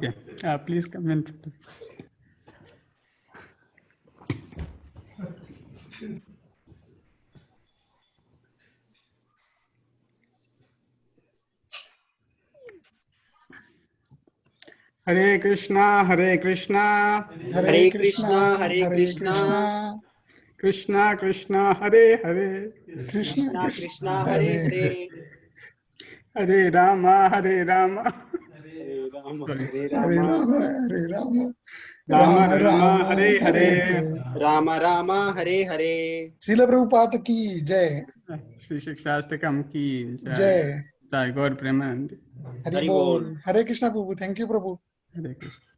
Okay. Please come in. Hare Krishna, Hare Krishna, Hare Krishna, Hare Krishna, Krishna, Krishna Krishna, Hare Hare, Krishna Krishna, Krishna, Hare Hare. Hare, Hare Rama, Hare Rama, Hare Rama, sorry, Hare Hare Rama, Rama, Hare Rama, Rama Rama Rama, Rama, Hare Hare Hare. Hare. Rama Rama, Hare Hare. Srila Prabhupada ki jai. Shri Shiksastakam ki jai. Jai. Jai Gaur Premanand. Hari Hari Bol. Bol. Hare Krishna Prabhu. Thank you, Prabhu. Hare Krishna.